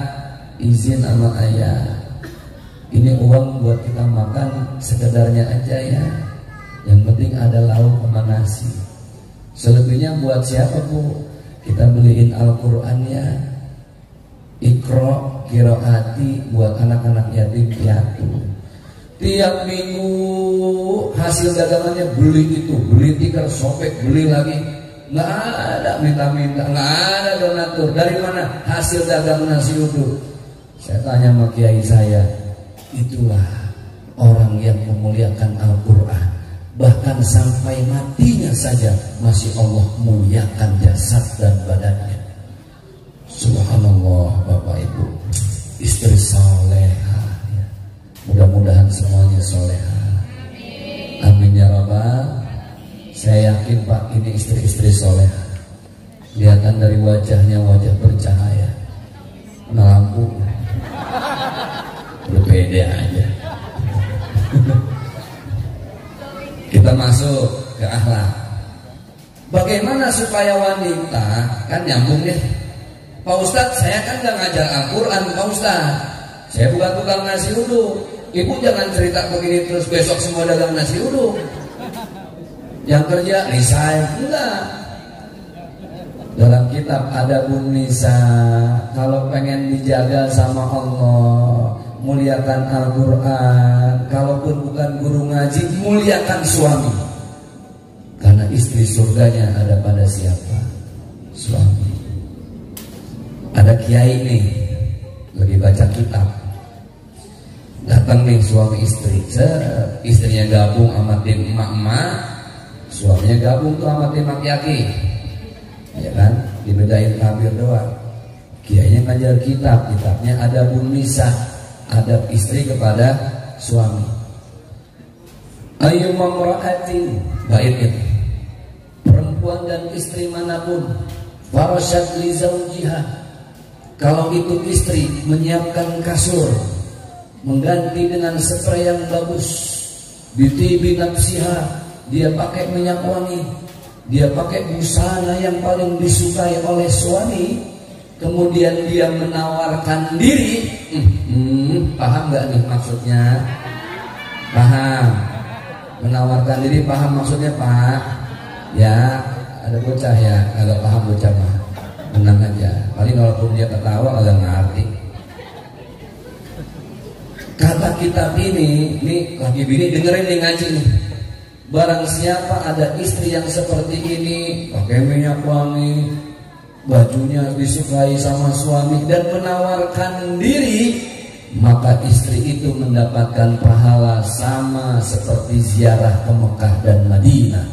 izin sama ayah, ini uang buat kita makan sekedarnya aja ya. Yang penting ada lauk sama nasi. Selebihnya buat siapa Bu? Kita beliin Al-Quran ya, Iqra, qiraati buat anak-anak yatim piatu. Tiap minggu hasil dagangannya beli itu, beli tikar, sobek, beli lagi. Nggak ada minta-minta, nggak ada donatur. Dari mana hasil dagang nasi uduk? Saya tanya sama kiai saya, itulah orang yang memuliakan Al-Quran. Bahkan sampai matinya saja masih Allah muliakan jasad dan badannya. Subhanallah Bapak Ibu, istri soleha ya. Mudah-mudahan semuanya soleha. Amin ya Rabbal. Saya yakin Pak ini istri-istri soleha. Kelihatan dari wajahnya, wajah bercahaya. Kena lampu berbeda aja. Kita masuk ke akhlak. Bagaimana supaya wanita, kan nyambung deh. Pak Ustadz, saya kan gak ngajar Al-Quran Pak Ustadz. Saya bukan tukang nasi uduk. Ibu jangan cerita begini terus besok semua dagang nasi uduk. Yang kerja resign. Enggak. Dalam kitab Adabun Nisa, kalau pengen dijaga sama Allah, muliakan Al-Quran. Kalaupun bukan guru ngaji, muliakan suami. Karena istri surganya ada pada siapa? Suami. Ada kiai nih, lagi baca kitab. Datang nih suami istri. Istrinya gabung sama tim emak-emak, suaminya gabung tuh sama tim laki-laki. Ya kan? Dibedain tabir doang. Kiainya ngajar kitab, kitabnya Adabun Nisa, adab istri kepada suami. Ayu mamra'atin, bait itu. Perempuan dan istri manapun, farashat li zawjiha, kalau itu istri menyiapkan kasur, mengganti dengan spray yang bagus, bitibi nafsiha, dia pakai minyak wangi, dia pakai busana yang paling disukai oleh suami, kemudian dia menawarkan diri. Paham gak nih maksudnya? Paham. Menawarkan diri paham maksudnya Pak? Ya, ada bocah ya, agak paham bocah mah. Tenang aja. Paling walaupun dia ketawa agak ngerti. Kata kitab ini lagi bini dengerin nih ngaji nih. Barang siapa ada istri yang seperti ini, pakai minyak wangi, bajunya disukai sama suami dan menawarkan diri, maka istri itu mendapatkan pahala sama seperti ziarah ke Mekah dan Madinah.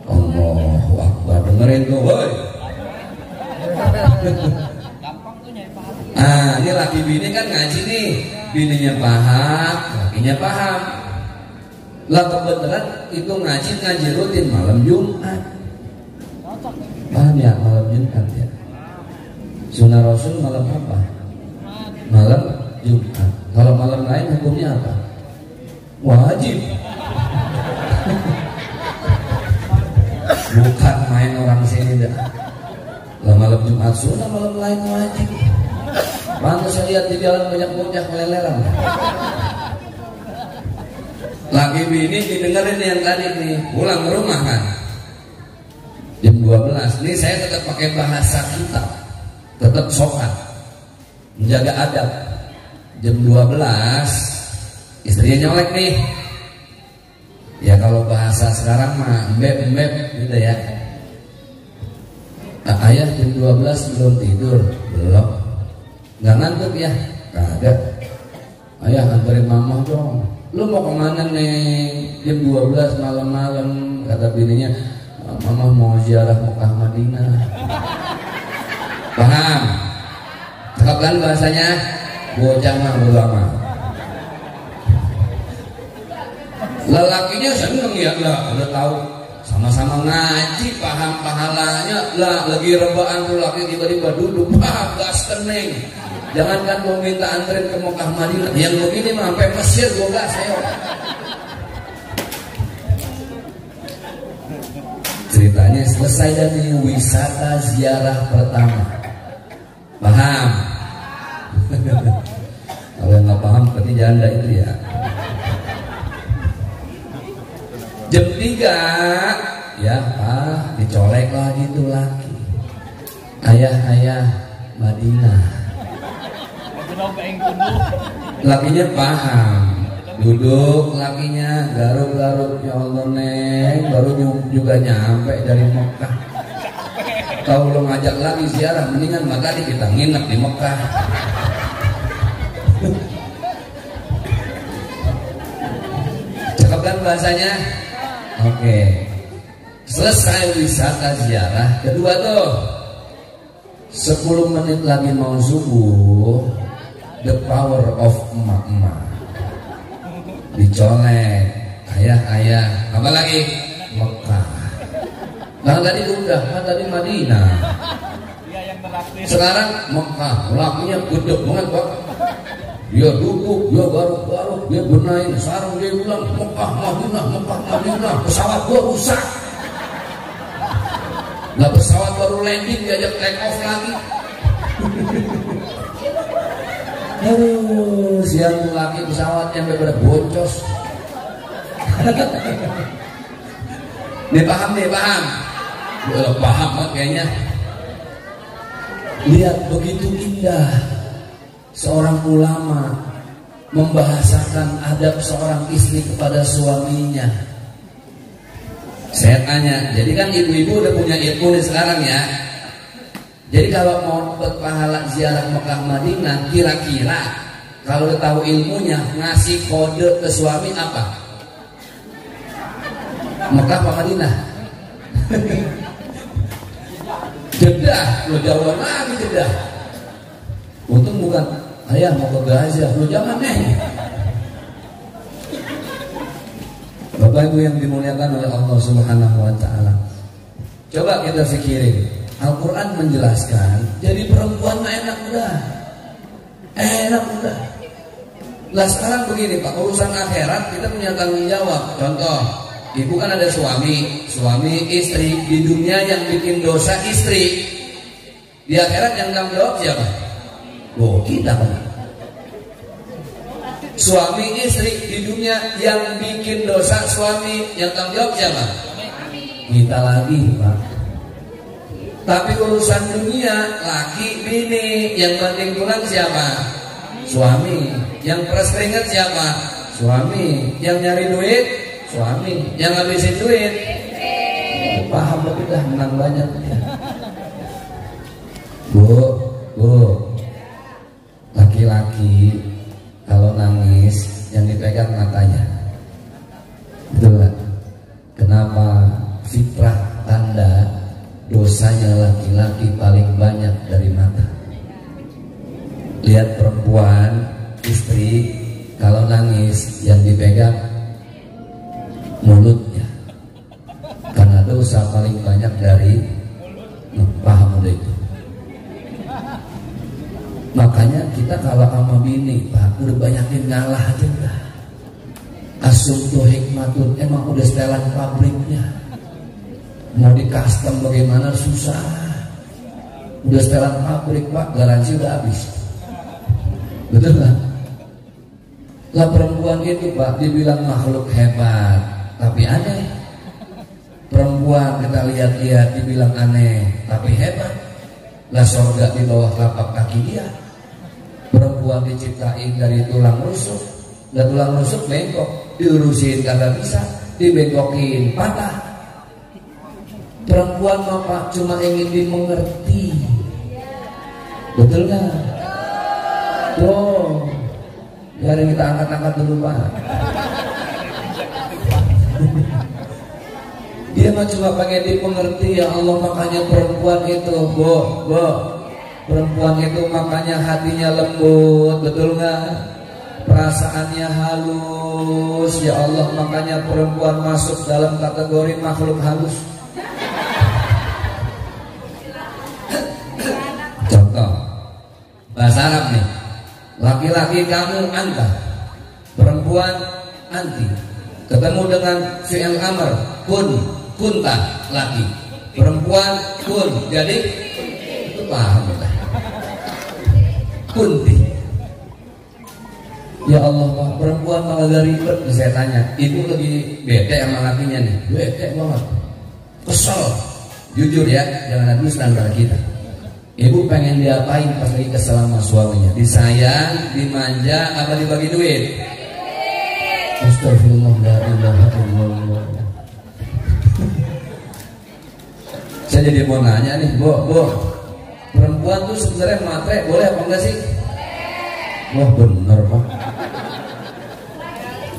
Allahu Akbar, dengerin tuh, woi. Ini laki bini kan ngaji nih, bininya paham, lakinya paham. Lah kebetulan itu ngaji rutin malam Jumat. Paham ya malam Jumat ya? Sunnah Rasul malam apa? Malam Jumat. Kalau malam lain hukumnya apa? Wajib. Bukan main orang sini dah. Lah malam Jumat sunnah, malam lain wajib. Pantas saya lihat di jalan banyak bocah keleleran. Lagi bini didengerin yang tadi nih, pulang ke rumah kan jam 12. Ini saya tetap pakai bahasa kitab, tetap sopan, menjaga adab. Jam 12 istrinya nyolek nih. Ya kalau bahasa sekarang mah embeb gitu ya. Ayah jam 12 belum tidur? Belum. Nggak ngantuk ya? Kagak. Ayah anterin mama dong. Lu mau kemana nih? Jam 12 malam-malam, kata bininya. Mama mau ziarah Mekah Madinah. Paham? Cakap kan bahasanya? Bocah mah ulama. Lelakinya seneng ya lah, udah tahu sama-sama ngaji, paham pahalanya lah. Lagi rebaan tuh laki tiba-tiba duduk, gas kening. Jangankan mau minta anterin ke Mekah Madinah, yang begini mah sampai Mesir gua gas ayo. Ceritanya selesai dari wisata ziarah pertama. Paham? Kalau yang nggak paham berarti janda itu ya. Jam 3 ya dicolek lagi tuh laki. Ayah Madinah. Lakinya paham. Duduk lakinya garuk-garuk, ya Allah neng, baru juga nyampe dari Mekah. Kalau lo ngajak lagi ziarah, mendingan makanya kita nginep di Mekah. Cakep kan bahasanya? Oke. Selesai wisata ziarah kedua tuh 10 menit lagi mau subuh. The power of emak-emak dicolek, ayah apa lagi? Mekah. Nah tadi udah, kan tadi Madinah. Sekarang Mekah, lakinya gede banget Pak. Dia duduk, dia garuk-garuk, dia benahin sarung, dia bilang Mekah Madinah, pesawat gua rusak. Nah pesawat baru landing, diajak take off lagi. Siang tuh laki pesawat yang bener boncos. Nih paham. Udah paham kan kayaknya. Lihat begitu indah seorang ulama membahasakan adab seorang istri kepada suaminya. Saya tanya, jadi kan ibu-ibu udah punya ilmu nih sekarang ya. Jadi kalau mau berpahala ziarah Mekah Madinah, kira-kira kalau udah tahu ilmunya ngasih kode ke suami apa? Mekah apa Madinah? Jeddah, lo jauhan lagi Jeddah. Untung bukan ayah mau ke Gaza, lo jangan Bapak Ibu yang dimuliakan oleh Allah Subhanahu wa taala. Coba kita pikirin. Al-Quran menjelaskan, jadi perempuan mah enak udah. Lah sekarang begini Pak, urusan akhirat kita punya tanggung jawab. Contoh, ibu kan ada suami istri. Di dunia yang bikin dosa istri, di akhirat yang tanggung jawab siapa? Oh kita kan. Suami istri di dunia yang bikin dosa suami, yang tanggung jawab siapa? Kita lagi Pak. Tapi urusan dunia, laki bini, yang penting tulang siapa? Suami. Yang peras keringat siapa? Suami. Yang nyari duit? Suami. Yang ngabisin duit? Paham lebih dah, menang banyak. Bu, laki-laki kalau nangis yang dipegang matanya. Betul gak? Kenapa fitrah tanda dosanya laki-laki paling banyak dari mata? Lihat perempuan, istri kalau nangis yang dipegang mulutnya, karena dosa paling banyak dari paham udah itu. Makanya kita kalau sama bini Pak, udah banyakin ngalah aja udah. Asumtu hikmatun, emang udah setelan pabriknya. Mau di custom bagaimana susah. Udah setelan pabrik Pak, garansi udah habis. Betul nggak? Lah perempuan itu Pak dibilang makhluk hebat, tapi aneh. Perempuan kita lihat-lihat dibilang aneh, tapi hebat. Lah sorga di bawah telapak kaki dia. Perempuan diciptain dari tulang rusuk, dan tulang rusuk bengkok, diurusin kagak bisa, dibengkokin patah. Perempuan mah Pak cuma ingin dimengerti. Betul nggak? Tuh, biar kita angkat-angkat dulu Pak. Dia mah cuma pengen dipengerti ya Allah. Makanya perempuan itu perempuan itu makanya hatinya lembut, betul nggak? Perasaannya halus ya Allah. Makanya perempuan masuk dalam kategori makhluk halus. Contoh bahasa Arab nih, laki-laki kamu anta, perempuan anti. Ketemu dengan fi'il amr kunta, laki, perempuan kun, jadi itu paham ya? Kunti. Ya Allah Pak, perempuan malah dari ribet. Saya tanya, ibu lagi bete sama lakinya nih, bete banget, kesel, jujur ya, jangan ada dusta antara kita. Ibu pengen diapain pas lagi kesel sama suaminya? Disayang, dimanja, apa dibagi duit? Astagfirullah, la ilaha illallah. Saya jadi mau nanya nih, Bu, perempuan tuh sebenarnya matre boleh apa enggak sih? Wah bener Pak.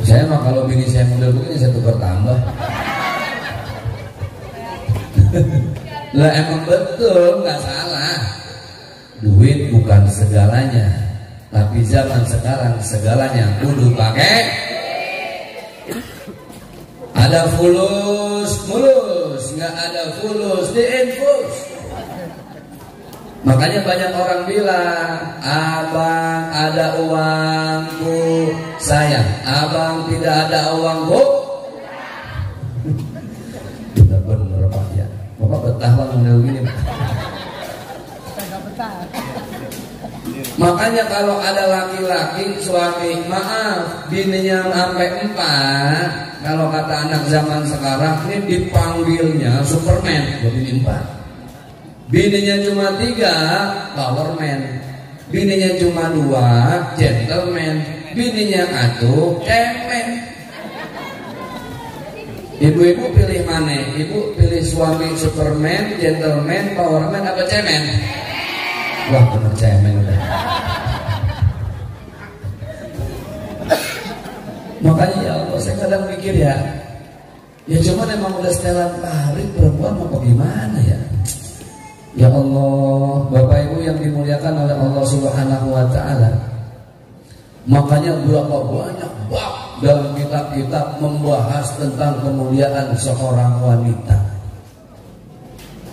Saya mah kalau bini saya model begini saya tukar tambah. Lah emang betul, nggak salah. Duit bukan segalanya, tapi zaman sekarang segalanya kudu pakai. Ada fulus mulus, nggak ada fulus diinfus. Makanya banyak orang bilang, abang ada uang bu, sayang, abang tidak ada uang bu. Bener Pak ya. Bapak betah lah model gini. Makanya kalau ada laki-laki suami, maaf, bininya sampai 4, kalau kata anak zaman sekarang ini dipanggilnya Superman, bini 4. Bininya cuma 3, Powerman. Bininya cuma 2, Gentleman. Bininya atuh, cemen. Ibu-ibu pilih mana? Ibu pilih suami Superman, Gentleman, Powerman apa cemen? Wah bener cemen udah. Makanya ya Allah, saya kadang mikir ya cuman emang udah setelan tarik perempuan mau bagaimana ya? Ya Allah, Bapak Ibu yang dimuliakan oleh Allah Subhanahu wa Ta'ala. Makanya berapa banyak bab dalam kitab-kitab membahas tentang kemuliaan seorang wanita.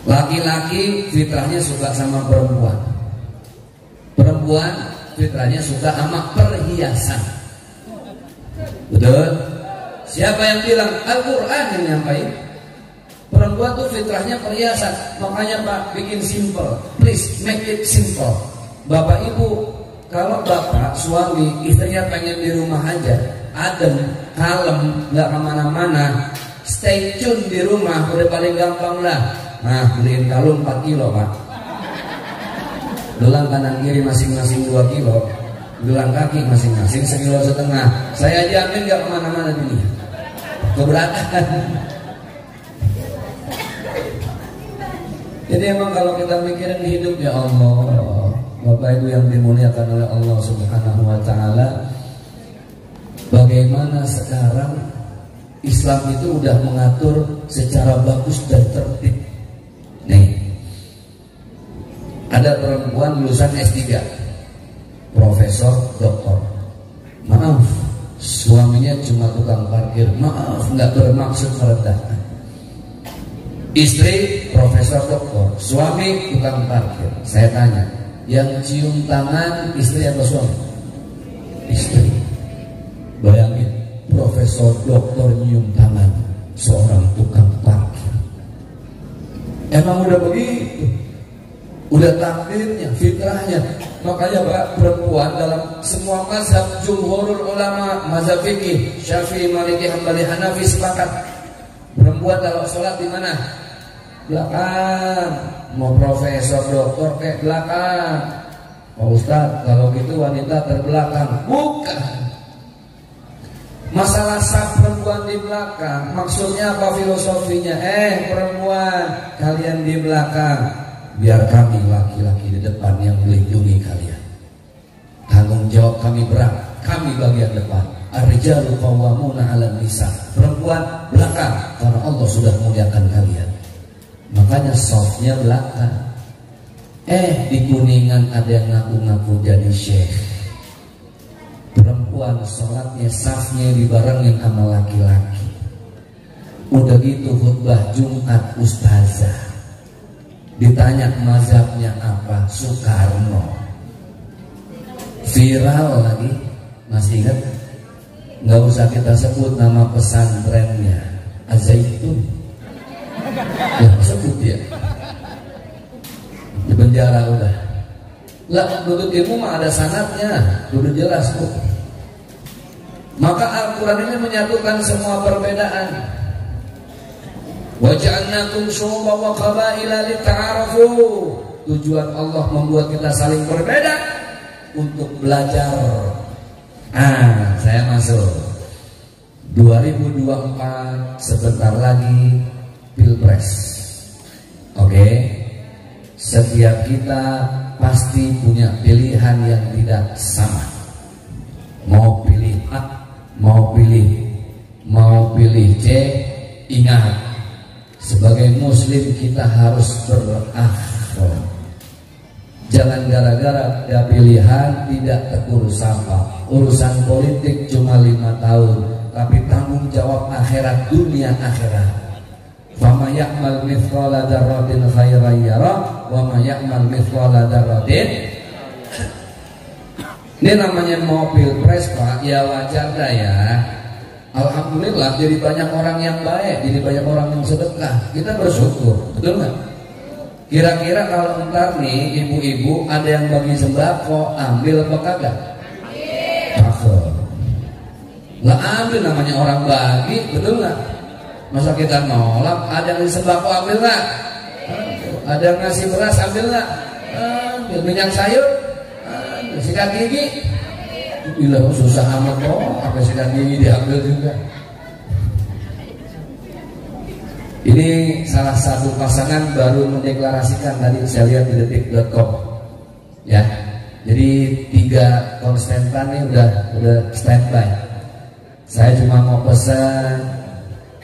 Laki-laki fitrahnya suka sama perempuan. Perempuan fitrahnya suka sama perhiasan. Betul? Siapa yang bilang? Al-Quran yang nyampain. Perempuan tuh fitrahnya perhiasan. Makanya Pak bikin simple. Please make it simple. Bapak Ibu, kalau bapak suami istrinya pengen di rumah aja, adem, kalem, nggak kemana-mana, stay tune di rumah udah paling gampang lah. Nah beliin kalung 4 kilo Pak. Gelang kanan kiri masing-masing 2 kilo, gelang kaki masing-masing 1,5 kilo. Saya jamin gak kemana-mana ini. Keberatan. Jadi emang kalau kita mikirin hidup ya Allah, Bapak Ibu yang dimuliakan oleh Allah Subhanahu wa Ta'ala, bagaimana sekarang Islam itu udah mengatur secara bagus dan tertib. Nih, ada perempuan lulusan S3, profesor, doktor. Maaf, suaminya cuma tukang parkir. Maaf, nggak bermaksud merendahkan. Istri profesor doktor, suami tukang parkir. Saya tanya, yang cium tangan istri atau suami? Istri. Bayangin, profesor doktor nyium tangan seorang tukang parkir. Emang udah begitu, udah takdirnya, fitrahnya. Makanya Pak, perempuan dalam semua mazhab, jumhurul ulama, mazhab fikih, Syafi'i, Maliki, Hambali, Hanafi sepakat. Perempuan kalau sholat di mana? Belakang. Mau profesor doktor kayak belakang. Pak Ustadz, kalau gitu wanita terbelakang. Bukan. Masalah saf perempuan di belakang, maksudnya apa filosofinya? Perempuan, kalian di belakang, biar kami laki-laki di depan yang melindungi kalian. Tanggung jawab kami berat, kami bagian depan. Ar-rijalu qawwamuna 'alan nisa. Perempuan belakang karena Allah sudah muliakan kalian. Makanya softnya belakang. Di Kuningan ada yang ngaku-ngaku jadi syekh. Perempuan sholatnya safnya dibarengin sama laki-laki. Udah gitu khutbah Jumat ustazah. Ditanya mazhabnya apa, Soekarno. Viral lagi, masih ingat? Nggak usah kita sebut nama pesantrennya, Az-Zaitun. Ya sebut ya. Di penjara udah. Lah, nuntut ilmu mah ada sanadnya, udah jelas tuh. Maka Al-Quran ini menyatukan semua perbedaan. Wa ja'alnakum syu'uban wa qabaila lita'arafu. Tujuan Allah membuat kita saling berbeda untuk belajar. Saya masuk 2024, sebentar lagi Pilpres. Oke. Setiap kita pasti punya pilihan yang tidak sama. Mau pilih A, mau pilih C. Ingat, sebagai muslim kita harus berakhlak. Jangan gara-gara ada pilihan tidak terurus apa. Urusan politik cuma 5 tahun, tapi tanggung jawab akhirat, dunia akhirat. Fama ya'mal mithqala dzarratin khairan yarah wa ma ya'mal mithqala dzarratin. Ini namanya mau pilpres Pak, ya wajar dah ya. Alhamdulillah jadi banyak orang yang baik, jadi banyak orang yang sedekah. Kita bersyukur, betul nggak? Kira-kira kalau ntar nih ibu-ibu ada yang bagi sembako, ambil apa kagak? Ambil. Lah ambil, namanya orang bagi, betul nggak? Masa kita nolak? Ada yang sembako ambil nggak? Ada yang ngasih beras ambil nggak? Ambil. Minyak sayur? Ambil. Sikat gigi? Gila susah amat kok, apa sikat gigi diambil juga. Ini salah satu pasangan baru mendeklarasikan tadi saya lihat di detik.com. Ya. Jadi 3 konstantan ini udah standby. Saya cuma mau pesan,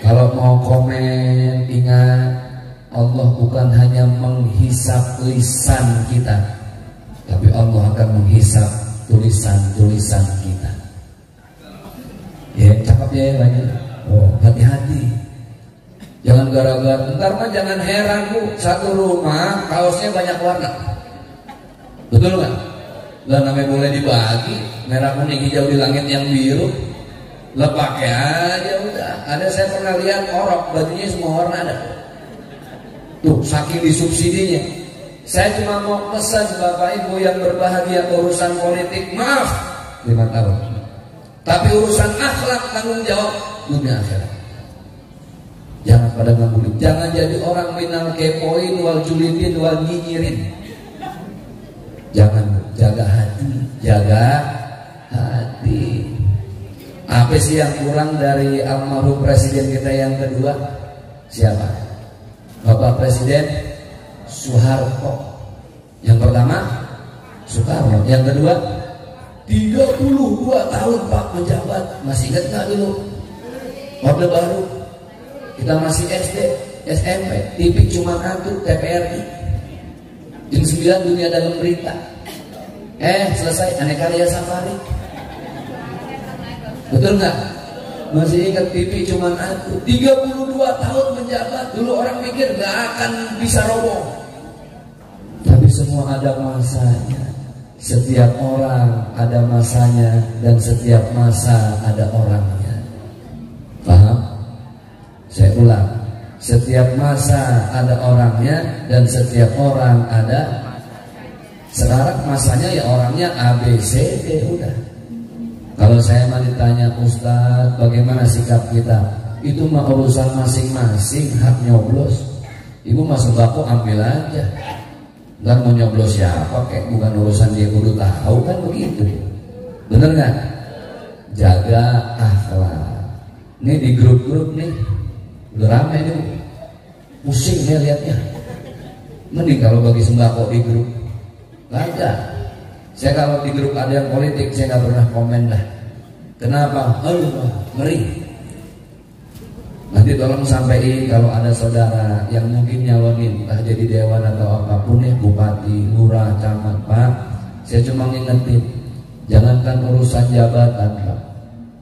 kalau mau komen, ingat Allah bukan hanya menghisap lisan kita, tapi Allah akan menghisap tulisan-tulisan kita. Ya, cakep ya lagi. Hati-hati. Jangan gara-gara, ntar mah jangan heran Bu, satu rumah kaosnya banyak warna. Betul nggak? Lah namanya boleh dibagi, merah kuning hijau di langit yang biru. Lah pakai aja udah. Ada saya pernah lihat orok bajunya semua warna ada. Tuh saking disubsidinya. Saya cuma mau pesan Bapak Ibu yang berbahagia urusan politik, maaf 5 tahun. Tapi urusan akhlak tanggung jawab dunia akhirat. Jangan pada ngabulit. Jangan jadi orang minal kepoin wal julidin wal nyinyirin. Jangan, jaga hati, jaga hati. Apa sih yang kurang dari almarhum presiden kita yang kedua? Siapa? Bapak Presiden Soeharto. Yang pertama Soekarno. Yang kedua 32 tahun Pak menjabat. Masih ingat nggak dulu? Orde Baru. Kita masih SD, SMP, TV cuma satu, TPRI. Jam 9 dunia dalam berita. Selesai Aneka Ria Safari. Betul nggak? Masih ingat TV cuma satu. 32 tahun menjabat. Dulu orang mikir nggak akan bisa roboh. Tapi semua ada masanya. Setiap orang ada masanya dan setiap masa ada orangnya. Paham? Saya ulang. Setiap masa ada orangnya dan setiap orang ada. Sekarang masanya ya orangnya ABCD udah. Kalau saya mah ditanya Ustadz bagaimana sikap kita, itu mah urusan masing-masing, hak nyoblos. Ibu masuk bako ambil aja. Dan mau nyoblos siapa kayak bukan urusan dia kudu tahu kan begitu. Bener nggak? Jaga akhlak. Ini di grup-grup nih udah ramai nih, pusing ya liatnya. Mending kalau bagi sembako di grup. Gak ada. Saya kalau di grup ada yang politik saya nggak pernah komen lah. Kenapa? Aduh, ngeri. Nanti tolong sampaikan kalau ada saudara yang mungkin nyalonin entah jadi dewan atau apapun ya, bupati, lurah, camat, Pak, saya cuma ngingetin, jangankan urusan jabatan, Pak.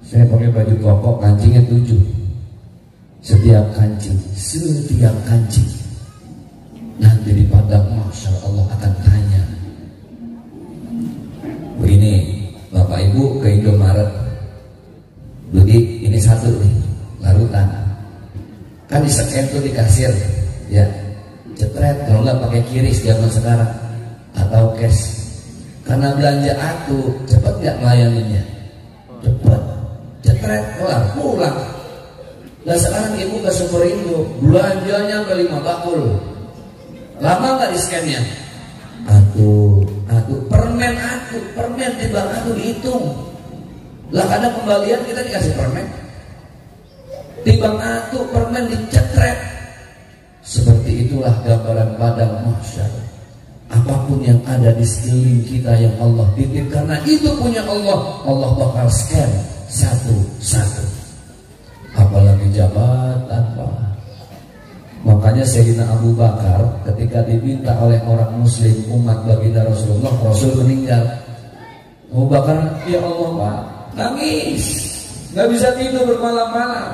Saya pakai baju koko, kancingnya 7. Setiap kancing nanti di padang Masya Allah akan tanya. Begini, Bapak Ibu ke Indomaret, beli ini satu nih, larutan. Kan di scan tuh di kasir, ya, cepret. Kalau nggak pakai kiris zaman sekarang atau cash. Karena belanja atuh, cepet nggak melayaninya? Cepet, cepret, kelar, pulang. Nah sekarang ibu ke Superindo, belanjanya ke 5 bakul. Lama nggak di scan-nya? Atuh, permen timbang atuh dihitung. Lah kadang kembalian kita dikasih permen, timbang atuh permen dicetret. Seperti itulah gambaran padang mahsyar. Apapun yang ada di sekeliling kita yang Allah titip, karena itu punya Allah, Allah bakal scan satu-satu. Apalagi jabatan, Pak. Makanya Sayyidina Abu Bakar ketika diminta oleh orang muslim umat baginda Rasulullah, Rasul meninggal. Abu Bakar, ya Allah Pak, nangis, nggak bisa tidur bermalam-malam.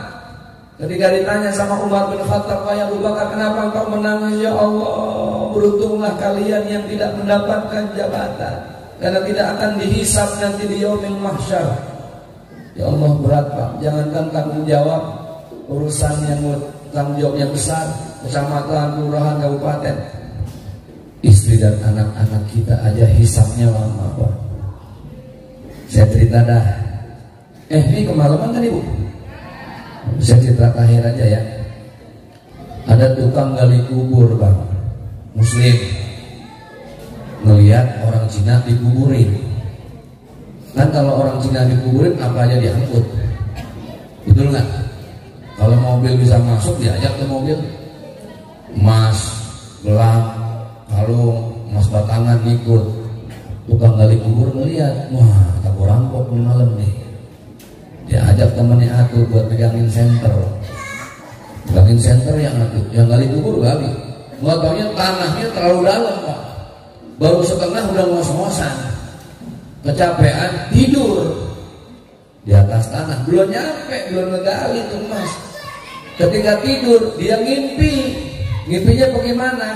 Ketika ditanya sama Umar bin Khattab, ya Abu Bakar, kenapa engkau menangis? Ya Allah, beruntunglah kalian yang tidak mendapatkan jabatan, karena tidak akan dihisab nanti di yaumil mahsyar. Ya Allah, berat Pak, jangankan tanggung jawab urusan yang tanggung jawab yang besar, kecamatan, kelurahan, kabupaten, istri dan anak-anak kita aja hisabnya lama, Pak. Saya cerita dah. Ini kemalaman kan Ibu? Saya cerita terakhir aja ya. Ada tukang gali kubur, Bang, Muslim, ngelihat orang Cina dikuburin. Kan kalau orang Cina dikuburin apa aja diangkut, betul nggak? Kalau mobil bisa masuk diajak ke mobil, emas, gelang, kalung, emas batangan ikut. Tukang gali kubur ngeliat, wah tak rampok malam nih. Dia ajak temannya atuh buat pegangin senter. Pegangin senter yang gali kubur gali. Nggak taunya tanahnya terlalu dalam, Pak. Baru setengah udah ngos-ngosan. Kecapean tidur di atas tanah, belum nyampe, belum ngegali tuh emas. Ketika tidur dia ngimpi. Ngimpinya bagaimana?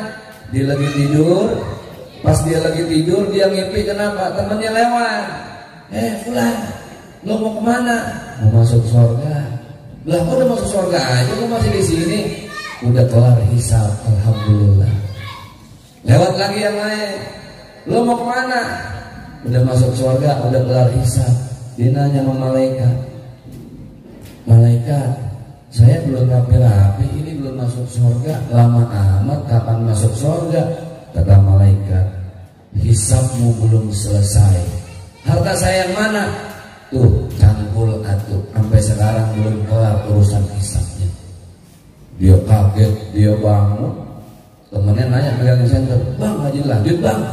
Dia lagi tidur. Pas dia lagi tidur dia ngimpi, kenapa? Temennya lewat. Fulan, lo mau kemana? Mau masuk surga. Lah kok udah masuk surga aja, lo masih di sini? Udah kelar hisab, alhamdulillah. Lewat lagi yang lain. Lo mau kemana? Udah masuk surga, udah kelar hisab. Dia nanya sama malaikat, malaikat, saya belum rapi-rapi, ini belum masuk surga, lama amat, kapan masuk surga? Kata malaikat, hisabmu belum selesai. Harta saya yang mana? Tuh, cangkul atuh, sampai sekarang belum kelar urusan hisabnya. Dia kaget, dia bangun. Temennya nanya, pegang senter, Bang, ngaji lanjut Bang,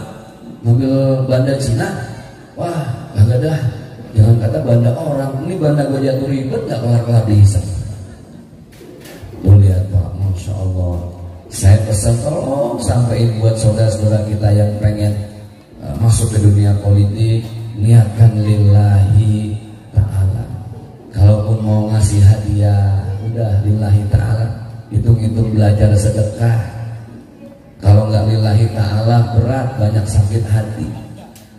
ngambil banda Cina. Wah, kagak dah, jangan kata banda orang, ini banda gue jatuh ribet, gak kelar-kelar dihisab. Lihat Pak, Masya Allah. Saya pesan tolong sampaikan buat saudara-saudara kita yang pengen masuk ke dunia politik, niatkan lillahi ta'ala. Kalaupun mau ngasih hadiah, udah lillahi ta'ala. Hitung-hitung belajar sedekah. Kalau nggak lillahi ta'ala berat, banyak sakit hati.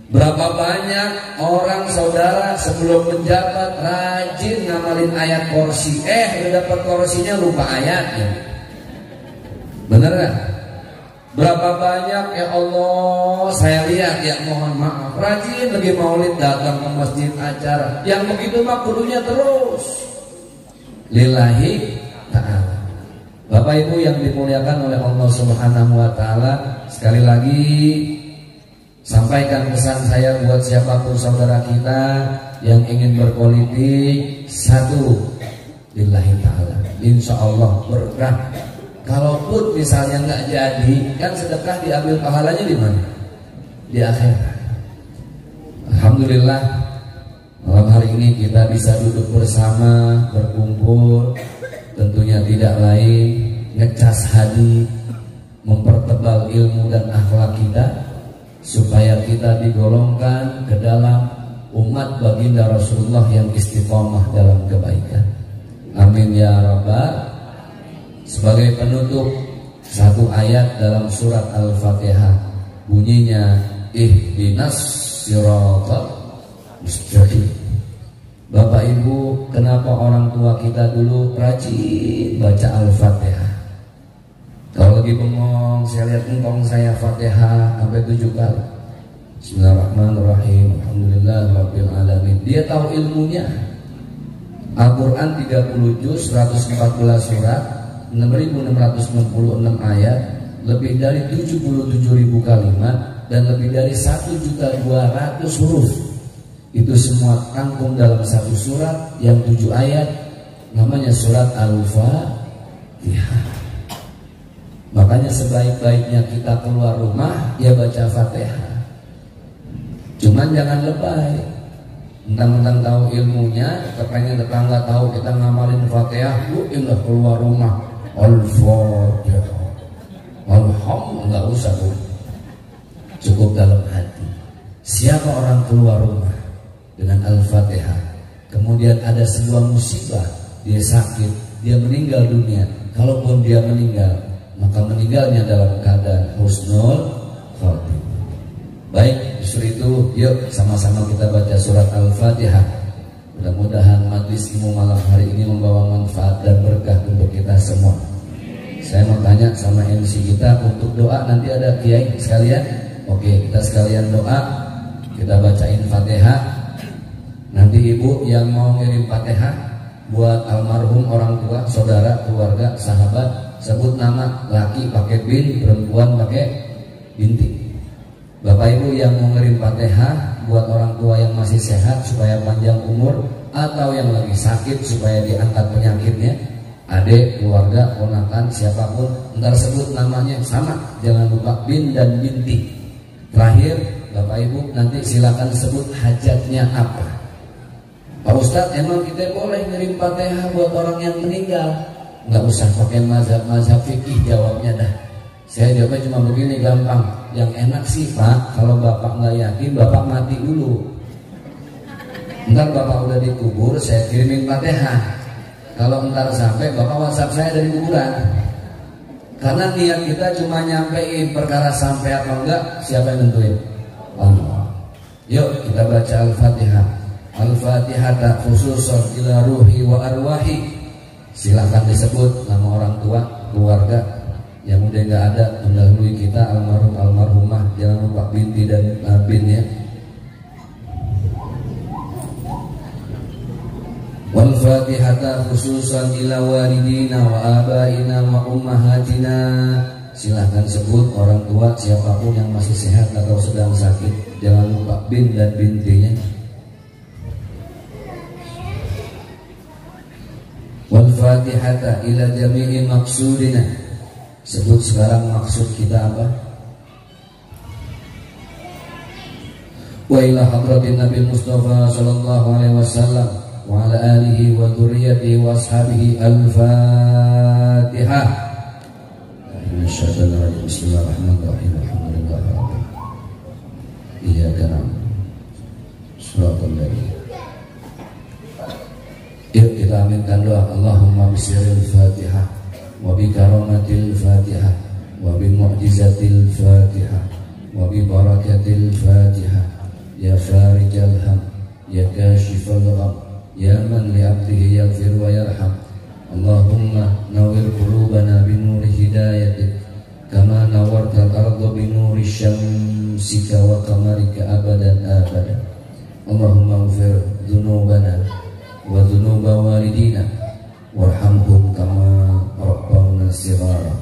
Berapa banyak orang saudara sebelum menjabat rajin ngamalin ayat kursi, udah dapat kursinya lupa ayatnya. Bener kan? Berapa banyak ya Allah saya lihat ya, mohon maaf, rajin lagi maulid datang ke masjid acara, yang begitu mah kudunya terus lillahi ta'ala. Bapak Ibu yang dimuliakan oleh Allah Subhanahu wa taala, sekali lagi sampaikan pesan saya buat siapapun saudara kita yang ingin berpolitik, satu, lillahi ta'ala, insya Allah berkah. Kalaupun misalnya nggak jadi, kan sedekah diambil pahalanya di mana? Di akhirat. Alhamdulillah, malam malam hari ini kita bisa duduk bersama, berkumpul, tentunya tidak lain ngecas hati, mempertebal ilmu dan akhlak kita, supaya kita digolongkan ke dalam umat baginda Rasulullah yang istiqomah dalam kebaikan. Amin ya rabbal. Sebagai penutup, satu ayat dalam surat Al-Fatihah, bunyinya ihdinas siratal mustaqim. Bapak Ibu, kenapa orang tua kita dulu rajin baca Al-Fatihah? Kalau lagi bengong, saya lihat engkong saya Fatihah sampai 7 kali. Bismillahirrahmanirrahim, alhamdulillahirabbil alamin. Dia tahu ilmunya. Al-Quran 30 juz, 114 surat, 6.666 ayat, lebih dari 77.000 kalimat, dan lebih dari 1.200.000 huruf. Itu semua rangkum dalam satu surat yang 7 ayat, namanya surat Al-Fatihah. Makanya sebaik-baiknya kita keluar rumah, ya baca Fatihah. Cuman jangan lebay, mentang-mentang tahu ilmunya, kepengen tetangga tahu kita ngamalin Fatihah, indah keluar rumah Al-Fatihah, Alhamdulillah, nggak usah bu. Cukup dalam hati. Siapa orang keluar rumah dengan Al-Fatihah, kemudian ada sebuah musibah, dia sakit, dia meninggal dunia, kalaupun dia meninggal, maka meninggalnya dalam keadaan husnul khatimah. Baik, justru itu yuk sama-sama kita baca surat Al-Fatihah. Mudah-mudahan majlis ilmu malam hari ini membawa manfaat dan berkah untuk kita semua. Saya mau tanya sama MC kita untuk doa, nanti ada kiai sekalian. Oke, kita sekalian doa, kita bacain Fatihah. Nanti ibu yang mau ngirim Fatihah buat almarhum orang tua, saudara, keluarga, sahabat, sebut nama, laki pakai bin, perempuan pakai binti. Bapak Ibu yang mau ngirim Fatihah buat orang tua yang masih sehat supaya panjang umur, atau yang lagi sakit supaya diangkat penyakitnya, adik, keluarga, ponakan, siapapun, ntar sebut namanya sama, jangan lupa bin dan binti. Terakhir, Bapak Ibu nanti silakan sebut hajatnya apa. Pak Ustadz, emang kita boleh ngirim Fatihah buat orang yang meninggal? Nggak usah pakai mazhab fikih jawabnya dah. Saya jawabnya cuma begini, gampang. Yang enak sih Pak, kalau Bapak nggak yakin, Bapak mati dulu. Ntar Bapak udah dikubur, saya kirimin Fatihah. Kalau ntar sampai, Bapak WhatsApp saya dari kuburan. Karena niat kita cuma nyampein, perkara sampai apa enggak, siapa yang nentuin? Allah. Yuk kita baca Al-Fatihah. Al-Fatihah khususon ila ruhi wa arwahi. Silahkan disebut nama orang tua, keluarga yang udah nggak ada mendahului kita, almarhum almarhumah, jangan lupa binti dan bin ya. Wal Fatihata khususan ila walidina wa abaina wa ummahatina. Silahkan sebut orang tua siapapun yang masih sehat atau sedang sakit, jangan lupa bin dan bintinya. Wal Fatihata ila jami'i maksudina. Sebut sekarang maksud kita apa? Wa ila hadratin Nabi Mustafa sallallahu alaihi wasallam wa ala alihi wa dzurriyyatihi wa ashabihi. Al-Fatihah. Bismillahirrahmanirrahim. Alhamdulillahirabbil alamin. Iyyaka na'budu wa iyyaka nasta'in. Yuk kita aminkan doa. Allahumma bisiril Fatihah wa bi karamatil Fatihah wa bi mu'jizatil Fatihah wa bi barakatil Fatihah. Ya farijal ham, ya kashifal gham, ya man li 'abdihi yaghfir wa yarham. Allahumma nawwir qulubana bi nuri hidayatik kama nawwartal arda bi nuri syamsika wa qamarika abadan abadan. Allahumma ighfir dzunubana wa dzunuba walidina warhamhum kama rabbawna shighara.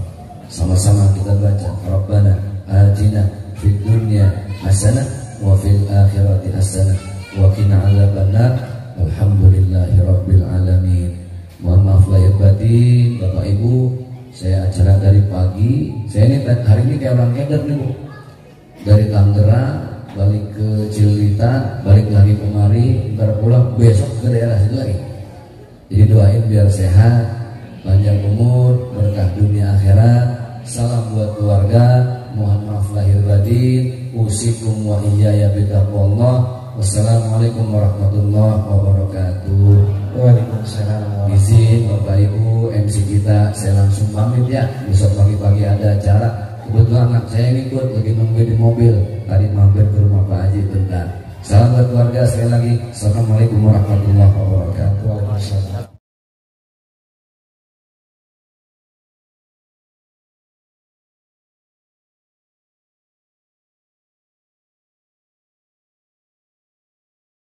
Sama-sama kita baca. Rabbana atina fid dunya hasanah wa fil akhirati hasanah wa qina adzabannar. Alhamdulillahirabbil alamin. Mohon maaf lahir batin Bapak Ibu, saya acara dari pagi. Saya ini hari ini kayak orang keder nih Bu. Dari Tangerang balik ke Cililitan, balik lagi kemari, ntar pulang besok ke daerah situ lagi. Jadi doain biar sehat, panjang umur, berkah dunia akhirat. Salam buat keluarga, mohon maaf lahir batin, usikum wa iyaya bitaqwallah. Wassalamualaikum warahmatullahi wabarakatuh. Waalaikumsalam. Izin Bapak Ibu MC kita, saya langsung pamit ya. Besok pagi-pagi ada acara. Kebetulan anak saya ngikut lagi nunggu di mobil. Tadi mampir ke rumah Pak Haji bentar. Salam buat keluarga sekali lagi. Assalamualaikum warahmatullahi wabarakatuh.